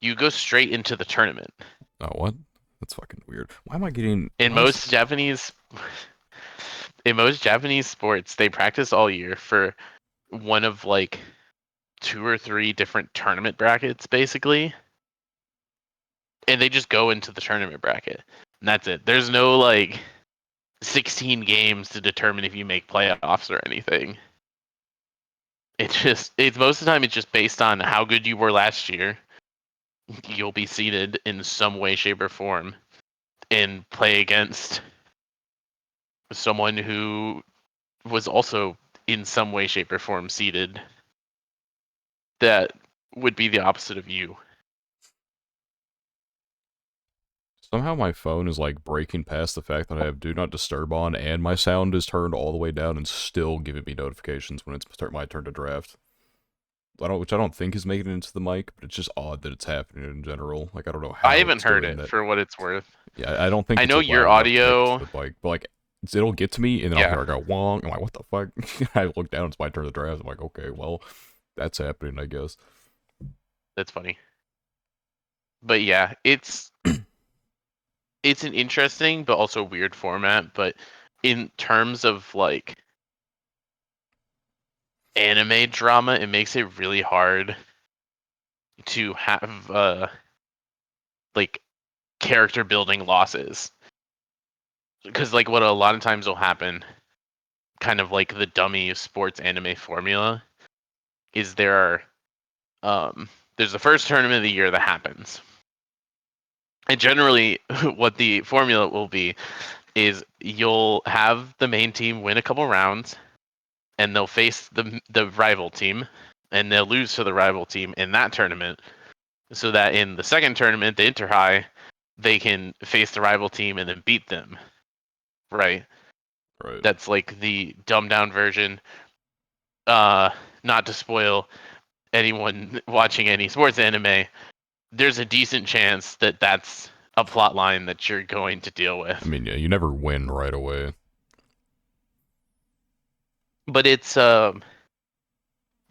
You go straight into the tournament. Oh, what? That's fucking weird. Why am I getting? In Why is? most Japanese, in most Japanese sports, they practice all year for one of like two or three different tournament brackets, basically, and they just go into the tournament bracket, and that's it. There's no like 16 games to determine if you make playoffs or anything. It's most of the time it's just based on how good you were last year. You'll be seeded in some way, shape, or form and play against someone who was also in some way, shape, or form seeded that would be the opposite of you. Somehow my phone is like breaking past the fact that I have Do Not Disturb on, and my sound is turned all the way down, and still giving me notifications when it's my turn to draft. Which I don't think is making it into the mic, but it's just odd that it's happening in general. Like I don't know I how haven't it's heard doing it that. for what it's worth. Yeah, I don't think I it's know your loud enough to make it to audio. the mic, but like it'll get to me, and then I'll Yeah, hear it go wong. I'm like, what the fuck? I look down, it's my turn to draft. I'm like, okay, well, that's happening, I guess. that's funny. But yeah, it's an interesting but also weird format. But in terms of like anime drama, it makes it really hard to have like character building losses, because like what a lot of times will happen, kind of like the dummy sports anime formula, is there's the first tournament of the year that happens, and generally what the formula will be is you'll have the main team win a couple rounds, and they'll face the rival team, and they'll lose to the rival team in that tournament, so that in the second tournament, the Inter High, they can face the rival team and then beat them. Right. Right, That's like the dumbed down version. Uh, not to spoil anyone watching any sports anime, there's a decent chance that that's a plot line that you're going to deal I with. mean, yeah, you never win right away. But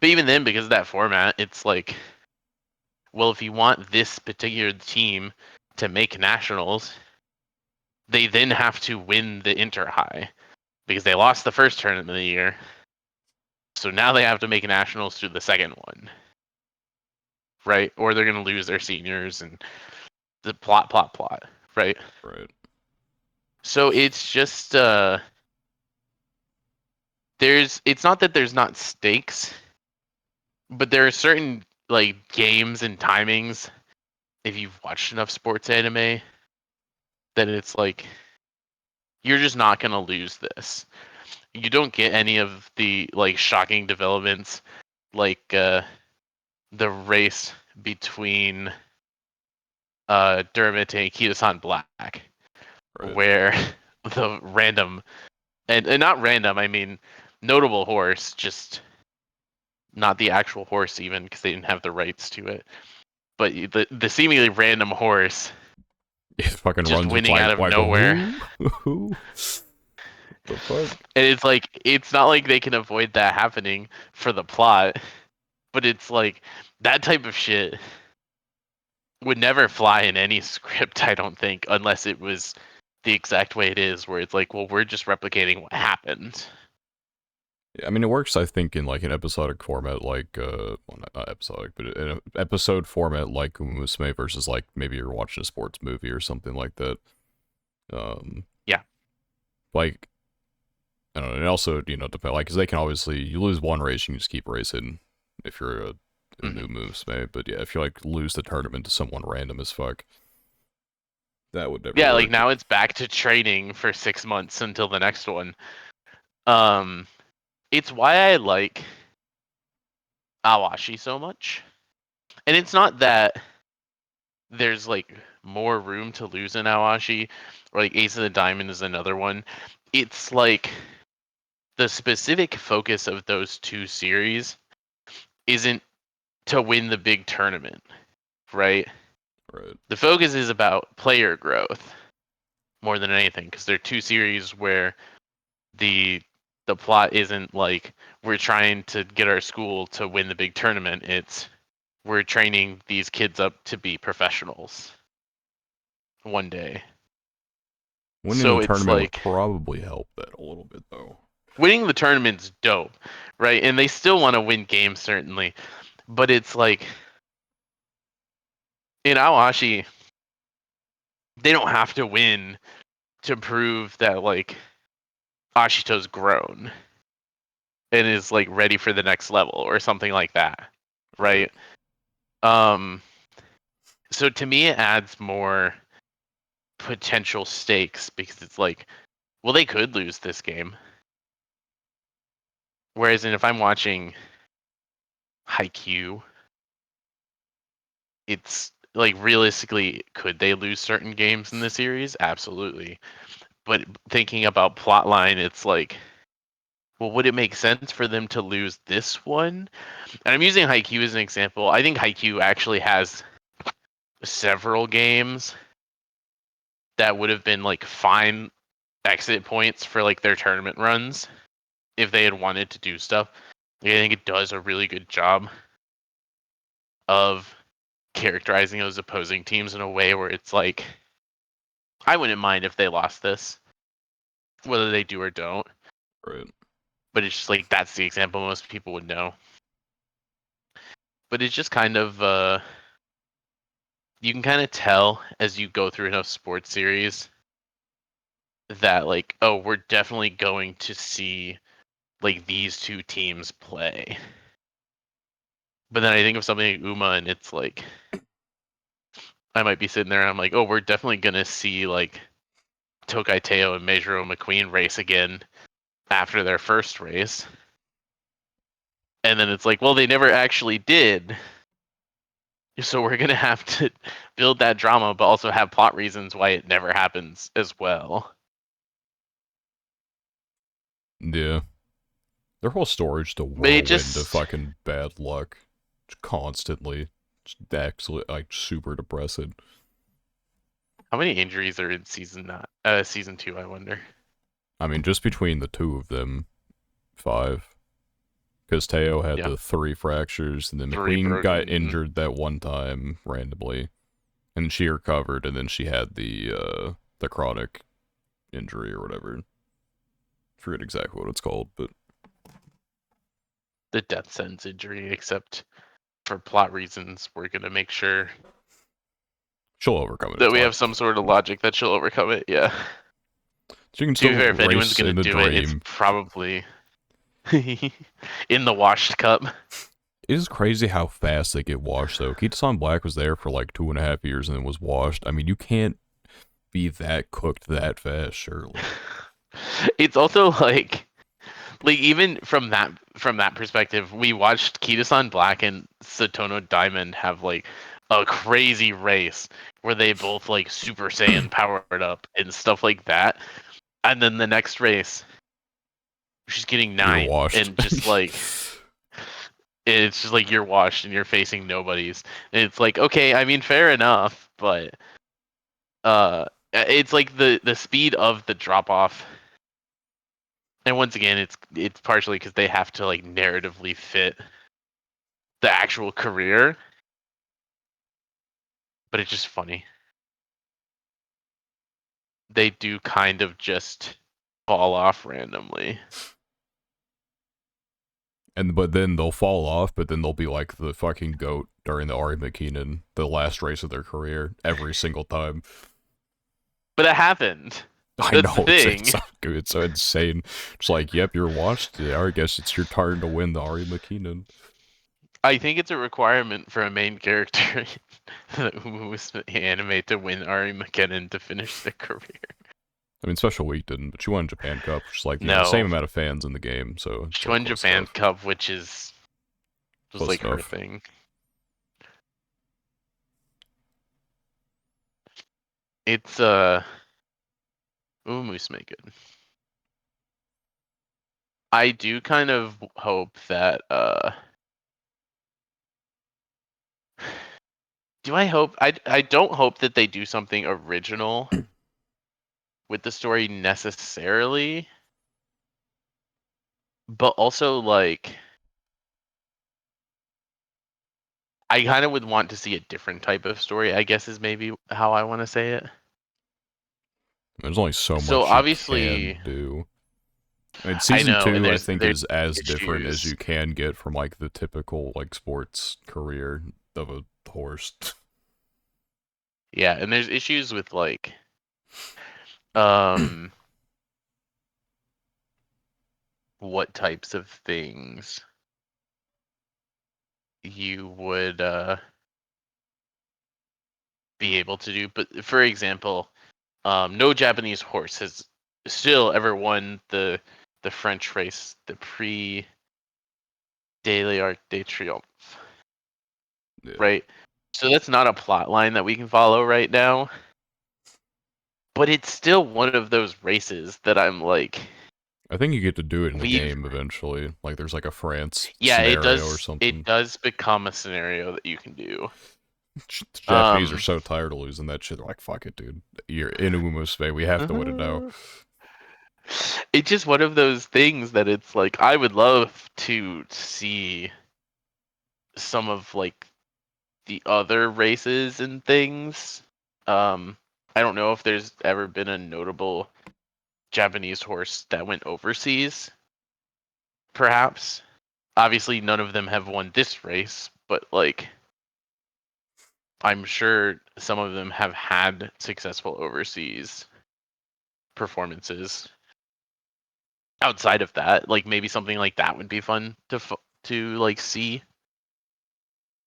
but even then, because of that format, it's like, well, if you want this particular team to make nationals, they then have to win the Inter High because they lost the first tournament of the year. So now they have to make nationals through the second one, right? Or they're going to lose their seniors and the plot, right? Right. So it's just it's not that there's not stakes. But there are certain like games and timings, if you've watched enough sports anime, that it's like you're just not gonna lose this. You don't get any of the like shocking developments, like the race between Dermot and Kitasan Black, Right. where the random and not random, I mean notable horse, just not the actual horse even because they didn't have the rights to it, but the seemingly random horse It fucking just runs. It's winning out of like nowhere. who? The fuck? And it's like it's not like they can avoid that happening for the plot, but it's like that type of shit would never fly in any script, I don't think, unless it was the exact way it is, where it's like, well, we're just replicating what happened. Yeah, I mean, it works. I think in like an episodic format, like well, not episodic, but in an episode format like Umusume versus like maybe you're watching a sports movie or something like that. Yeah. Like I don't know, and also depend like because they can obviously you lose one race, you can just keep racing if you're a new Mm-hmm. Umusume. But yeah, if you like lose the tournament to someone random as fuck, that would never Yeah, like work. now it's back to training for 6 months until the next one. Um, it's why I like Awashi so much, and it's not that there's like more room to lose in Awashi, or like Ace of the Diamond is another one. It's like the specific focus of those two series isn't to win the big tournament, right? Right. The focus is about player growth more than anything because they're two series where the the plot isn't like we're trying to get our school to win the big tournament. It's we're training these kids up to be professionals one day. Winning the So it's tournament would like probably help that a little bit though. winning the tournament's dope, right? And they still want to win games certainly, but it's like in Awashi, they don't have to win to prove that like Ashito's grown and is like ready for the next level or something like that, Right. right? Um, so to me, it adds more potential stakes because it's like, well, they could lose this game. Whereas, if I'm watching Haikyuu, it's like realistically, could they lose certain games in the series? Absolutely. But thinking about plotline, it's like, well, would it make sense for them to lose this one? And I'm using Haikyuu as an example. I think Haikyuu actually has several games that would have been like fine exit points for like their tournament runs if they had wanted to do stuff. Like, I think it does a really good job of characterizing those opposing teams in a way where it's like I wouldn't mind if they lost this, whether they do or don't. Right. But it's just like that's the example most people would know. But it's just kind of you can kind of tell as you go through enough sports series that like, oh, we're definitely going to see like these two teams play. But then I think of something like Uma, and it's like I might be sitting there, and I'm like, oh, we're definitely gonna see like Tokai Teo and Meijiro McQueen race again after their first race. And then it's like, well, they never actually did. So we're gonna have to build that drama, but also have plot reasons why it never happens as well. Yeah. Their whole story is just a But it whirlwind of just fucking bad luck. Just constantly. Just actually, like, super depressing. how many injuries are in season 2, I wonder. I mean, just between the two of them, 5. Because Teo had Yeah. the 3 fractures, and then 3 McQueen got broken. injured that one time randomly, and she recovered, and then she had the chronic injury or whatever. Forget exactly what it's called, but The death sentence injury, except for plot reasons, we're gonna make sure she'll overcome it in that we time. have some sort of logic that she'll overcome it. Yeah. She can To be still fair, if anyone's race gonna in the do it, it's dream. probably in the washed cup. is crazy how fast they get washed, though. Kitasan Black was there for like 2.5 years and then was washed. I mean, you can't be that cooked that fast, surely. It's also like even from that perspective, we watched Kitasan Black and Satono Diamond have like a crazy race where they both like Super Saiyan powered up and stuff like that. And then the next race, she's getting You're ninth washed. and just like it's just like you're washed and you're facing nobodies. And it's like, okay, I mean fair enough, but it's like the speed of the drop off. And once again, it's partially because they have to like narratively fit the actual career, but it's just funny. They do kind of just fall off randomly. But then they'll fall off, but then they'll be like the fucking goat during the Ari McKinnon, the last race of their career, every single time. But it happened. I That's the know thing. it's so insane. It's like, yep, you're washed. I guess it's your turn to win the Ari McKinnon. I think it's a requirement for a main character who was anime to win Ari McKinnon to finish their career. I mean, Special Week didn't, but she won Japan Cup, which is like, the same No, amount of fans in the game, so it's she like won close Japan stuff. Cup, which was Close like her enough. thing. It's Umusume good. I do kind of hope that do I hope I don't hope that they do something original with the story necessarily, but also like I kind of would want to see a different type of story, I guess is maybe how I want to say it. There's only so So much you obviously, can do. I mean, I season know, and 2, I think, there's is as different as issues. you can get from like the typical like sports career of a horse. Yeah, and there's issues with like um what types of things you would be able to do. But for example, no Japanese horse has still ever won the French race, the Prix de l'Arc de Triomphe, Yeah. right? So that's not a plot line that we can follow right now, but it's still one of those races that I'm like, I think you get to do it in the we've game eventually. Like there's like a France yeah, scenario or it something. does become a scenario that you can do. The Japanese are Um, so tired of losing that shit. They're like, fuck it, dude. You're in Umusume. We have to win it now. it's just one of those things that it's like I would love to see some of like the other races and things. Um, I don't know if there's ever been a notable Japanese horse that went overseas. Perhaps. Obviously, none of them have won this race, but like I'm sure some of them have had successful overseas performances. Outside of that, like maybe something like that would be fun to like see.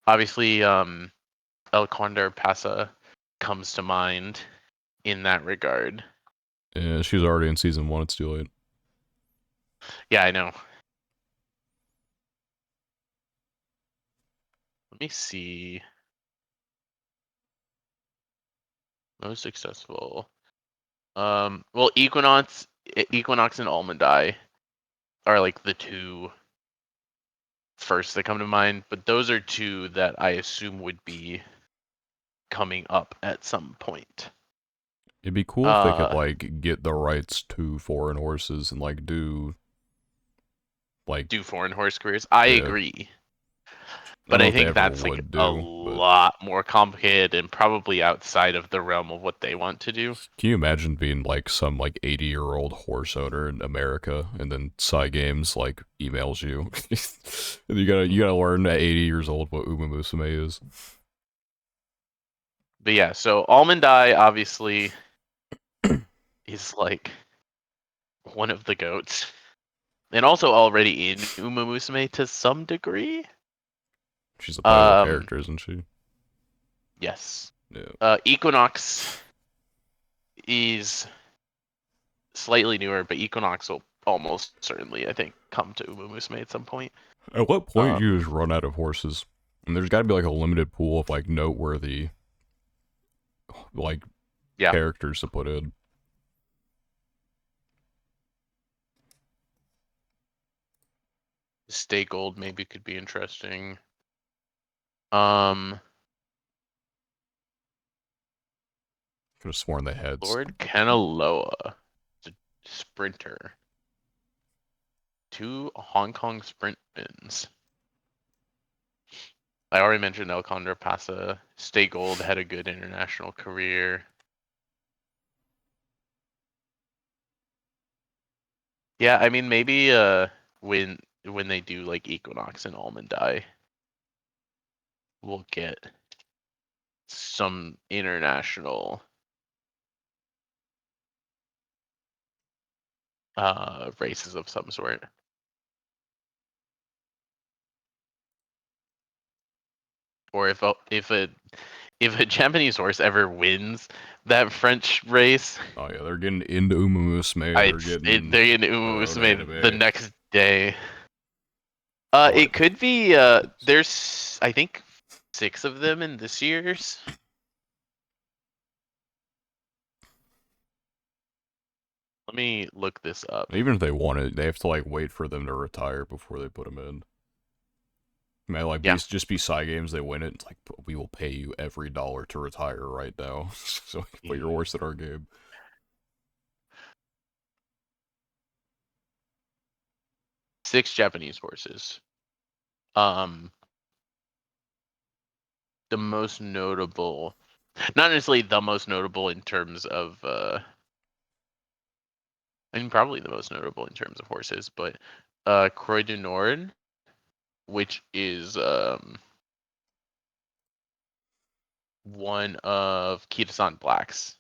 Obviously, El Condor Pasa comes to mind in that regard. Yeah, she's already in season 1. It's too late. Yeah, I know. Let me see. Most successful. Well, Equinox and Almond Eye are like the two first that come to mind, but those are two that I assume would be coming up at some point. It'd be cool if they could Uh, like get the rights to foreign horses and like do like, do foreign horse careers. I yeah. agree, I don't but know I if they think ever that's like would a do, but lot more complicated and probably outside of the realm of what they want to do. can you imagine being like some like 80-year-old horse owner in America and then Psy Games like emails you? And you gotta learn at 80 years old what Uma Musume is. But yeah, so Almond Eye obviously is like one of the goats, and also already in Uma Musume to some degree. She's a playable character, isn't she? Yes. Yeah. Equinox is slightly newer, but Equinox will almost certainly, I think, come to Umumusume at some point. At what point do you just run out of horses? And there's got to be like a limited pool of like noteworthy, like characters to put in. Stay Gold maybe could be interesting. Could have sworn they had Lord Kanaloa, the sprinter. 2 Hong Kong sprint wins. I already mentioned El Condor Pasa. Stay Gold had a good international career. Yeah, I mean maybe when they do like Equinox and Almond Eye, we'll get some international races of some sort. Or if a Japanese horse ever wins that French race, Oh yeah, they're getting into Umumusume. They're getting they're in Umumusume the next day. It could be. There's I think 6 of them in this year's. Let me look this up. Even if they want it, they have to like wait for them to retire before they put them in. May like just be side games. They win it. It's like we will pay you every dollar to retire right now, so we can put your horse in our game. Six Japanese horses. The most notable, not necessarily the most notable in terms of, I mean probably the most notable in terms of horses, but Croix du Nord, which is one of Kitasan Black's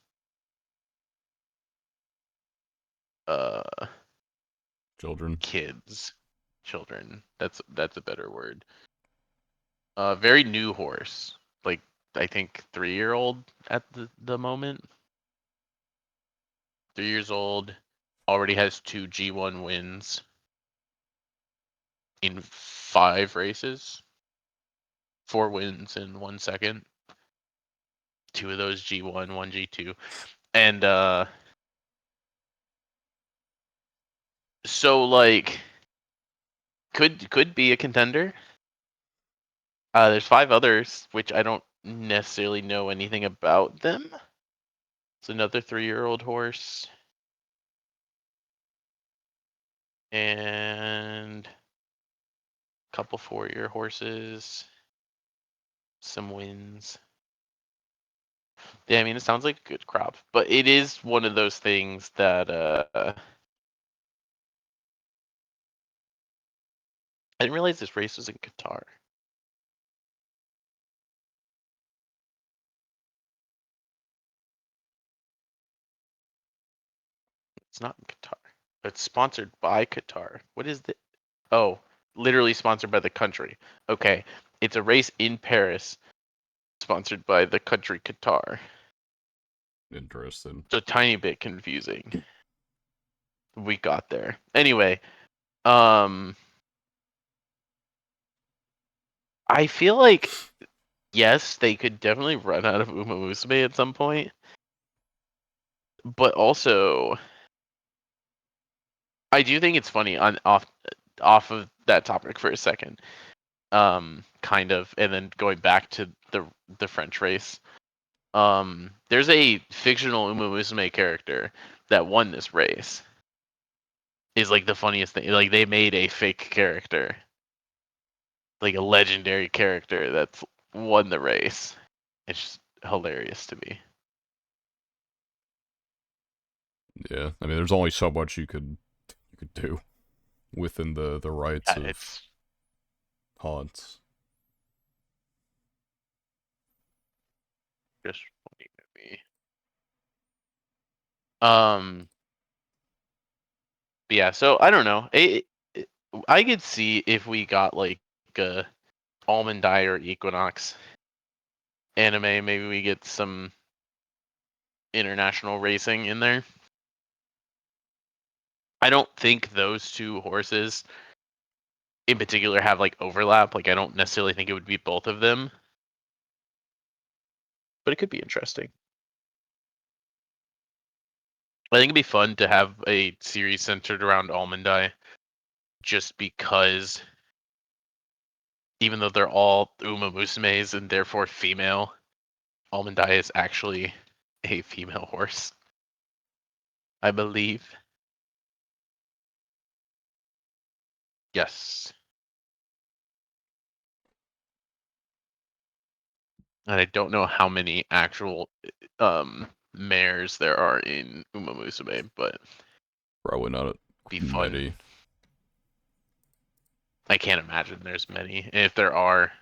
children. That's a better word. Very new horse, like I think 3-year-old at the moment. 3 years old, already has 2 G1 wins in 5 races. 4 wins in 1 second. 2 of those G1, 1 G2. And so like could be a contender. There's 5 others which I don't necessarily know anything about them. It's another 3-year-old horse. And a couple 4-year horses. Some wins. Yeah, I mean, it sounds like a good crop, but it is one of those things that I didn't realize this race was in Qatar. It's not in Qatar. It's sponsored by Qatar. What is the? Oh, literally sponsored by the country. Okay, it's a race in Paris, sponsored by the country Qatar. Interesting. It's a tiny bit confusing. We got there. Anyway, I feel like yes, they could definitely run out of Uma Musume at some point, but also I do think it's funny on off of that topic for a second. Kind of, and then going back to the French race. There's a fictional Uma Musume character that won this race. Is like the funniest thing. Like they made a fake character, like a legendary character that's won the race. It's just hilarious to me. Yeah, I mean, there's only so much you could do within the rights of haunts. Just funny to me. Um. Yeah. So I don't know. I could see if we got like a Almond Eye or Equinox anime, maybe we get some international racing in there. I don't think those two horses in particular have like overlap. Like I don't necessarily think it would be both of them, but it could be interesting. I think it'd be fun to have a series centered around Almond Eye, just because even though they're all Uma Musumes and therefore female, Almond Eye is actually a female horse, I believe. Yes. And I don't know how many actual mares there are in Uma Musume, but Probably not be fun. many. I can't imagine there's many. And if there are,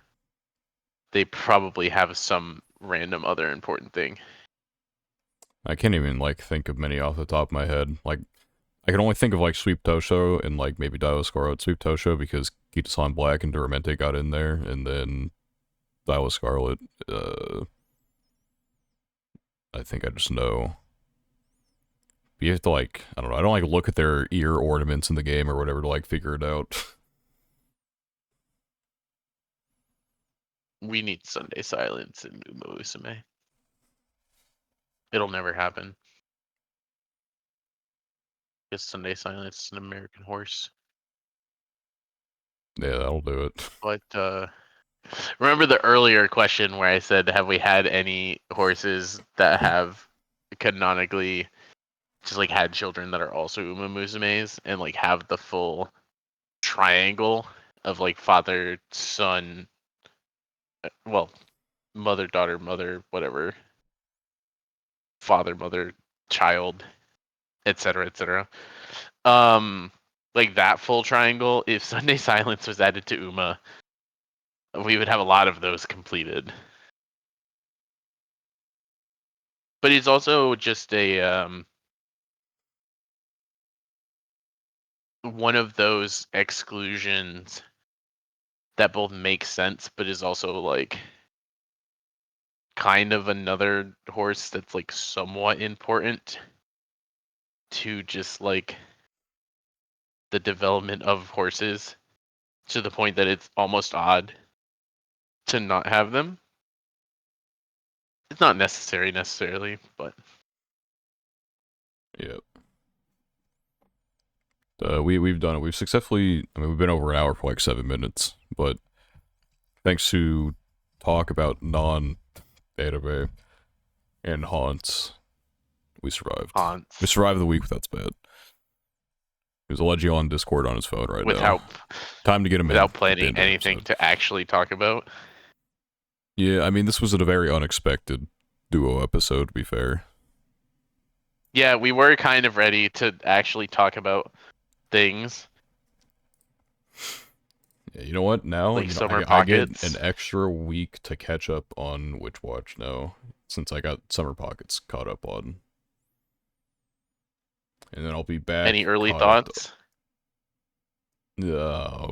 they probably have some random other important thing. I can't even like think of many off the top of my head. Like I can only think of like Sweep Tosho and like maybe Dioscoro at Sweep Tosho because Kitasan Black and Duramente got in there, and then Dio Scarlet. I think I just know. But you have to like, I don't know. I don't like look at their ear ornaments in the game or whatever to like figure it out. We need Sunday Silence in Uma Musume. It'll never happen. Because Sunday Silence is an American horse. Yeah, that'll do it. But remember the earlier question where I said, have we had any horses that have canonically just like had children that are also Uma Musumes and like have the full triangle of like father, son, well, mother, daughter, mother, whatever, father, mother, child, etc., etc. Like that full triangle. If Sunday Silence was added to Uma, we would have a lot of those completed. But he's also just a one of those exclusions that both makes sense, but is also like kind of another horse that's like somewhat important to just like the development of horses to the point that it's almost odd to not have them. It's not necessary necessarily, but Yeah. We've done it. We've successfully. I mean, we've been over an hour for like 7 minutes, but thanks to talk about non-anime and haunts, we survived. haunts We survived the week without Spad. There's a Legio on Discord on his phone right without now. Time to get him without in planning anything to actually talk about. Yeah, I mean, this was a very unexpected duo episode, to be fair. Yeah, we were kind of ready to actually talk about things. Yeah, you know what? Now like you know, Summer I get Pockets. an extra week to catch up on Witch Watch now, since I got Summer Pockets caught up on. And then I'll be back. Any early thoughts? Yeah.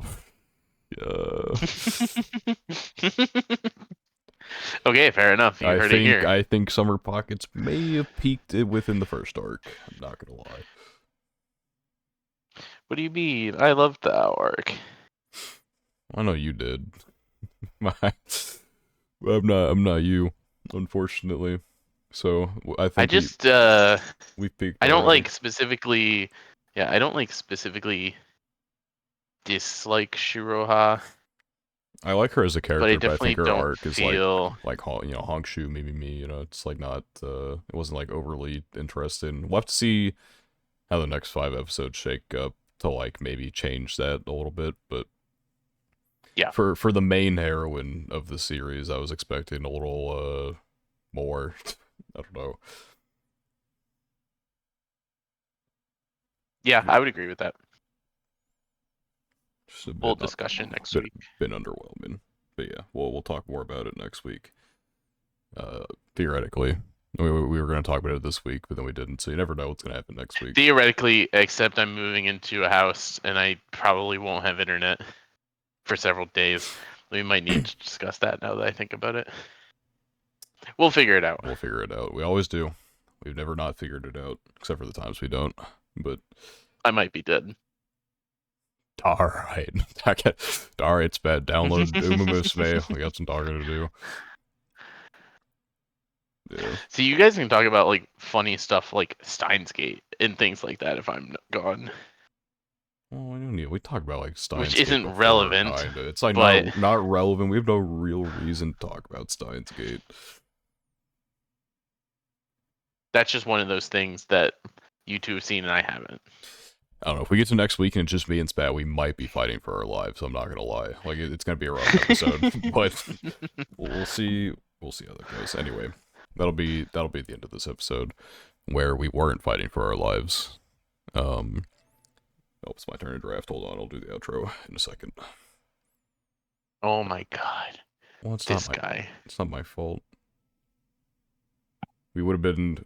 Okay, fair enough. You heard it here. I think Summer Pockets may have peaked within the first arc. I'm not gonna lie. What do you mean? I loved the arc. I know you did. I'm not you, unfortunately. So I think we peaked. I don't already. like specifically. Yeah, I don't like specifically dislike Shiroha. I like her as a character, but I think her arc feel... is like Hongshu, maybe me. You know, it's like not. It wasn't like overly interesting. We'll have to see how the next 5 episodes shake up to like maybe change that a little bit, but yeah, for the main heroine of the series, I was expecting a little more. I don't know. Yeah, I would agree with that. Full discussion next week. Been underwhelming, but yeah, we'll talk more about it next week. Theoretically, we were going to talk about it this week, but then we didn't. So you never know what's going to happen next week. Theoretically, except I'm moving into a house and I probably won't have internet for several days. We might need to discuss that now that I think about it. We'll figure it out. We'll figure it out. We always do. We've never not figured it out, except for the times we don't. But I might be dead. Alright. Alright, it's bad. Download Umumusme. We got some talking to do. Yeah. See, you guys can talk about like funny stuff like Steins Gate and things like that if I'm gone. Well, we talk about like Steins Which Gate isn't before, relevant. kinda. It's like but... not relevant. We have no real reason to talk about Steins Gate. That's just one of those things that you two have seen and I haven't. I don't know. If we get to next week and it's just me and Spat, we might be fighting for our lives. I'm not gonna lie. Like it's gonna be a rough episode, but we'll see. We'll see how that goes. Anyway, that'll be the end of this episode, where we weren't fighting for our lives. Oh, it's my turn to draft. Hold on, I'll do the outro in a second. Oh my god. Well, it's this not guy. It's not my fault. We would have been.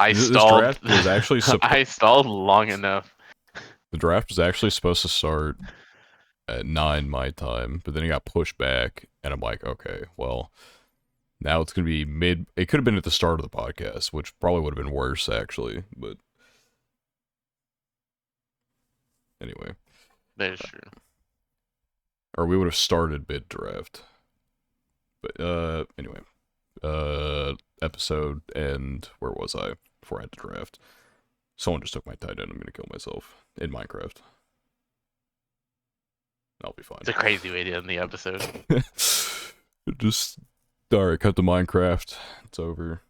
This draft was actually. I stalled long enough. The draft was actually supposed to start at 9 my time, but then it got pushed back, and I'm like, okay, well, now it's gonna be mid. It could have been at the start of the podcast, which probably would have been worse actually, but anyway. That is true. Or we would have started mid draft. But anyway. Episode and where was I before I had to draft? Someone just took my tight end. I'm gonna kill myself in Minecraft. I'll be fine. It's a crazy way to end the episode. Just alright, cut the Minecraft. It's over.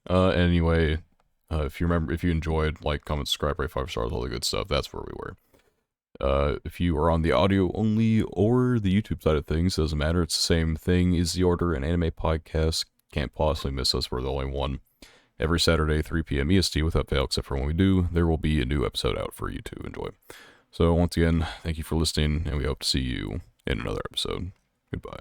Anyway, if you enjoyed, like, comment, subscribe, rate 5 stars, all the good stuff. That's where we were. If you are on the audio only or the YouTube side of things, doesn't matter. It's the same thing. Is the Order an anime podcast? Can't possibly miss us. We're the only one. Every Saturday, 3 p.m. EST without fail, except for when we do, there will be a new episode out for you to enjoy. So once again, thank you for listening, and we hope to see you in another episode. Goodbye.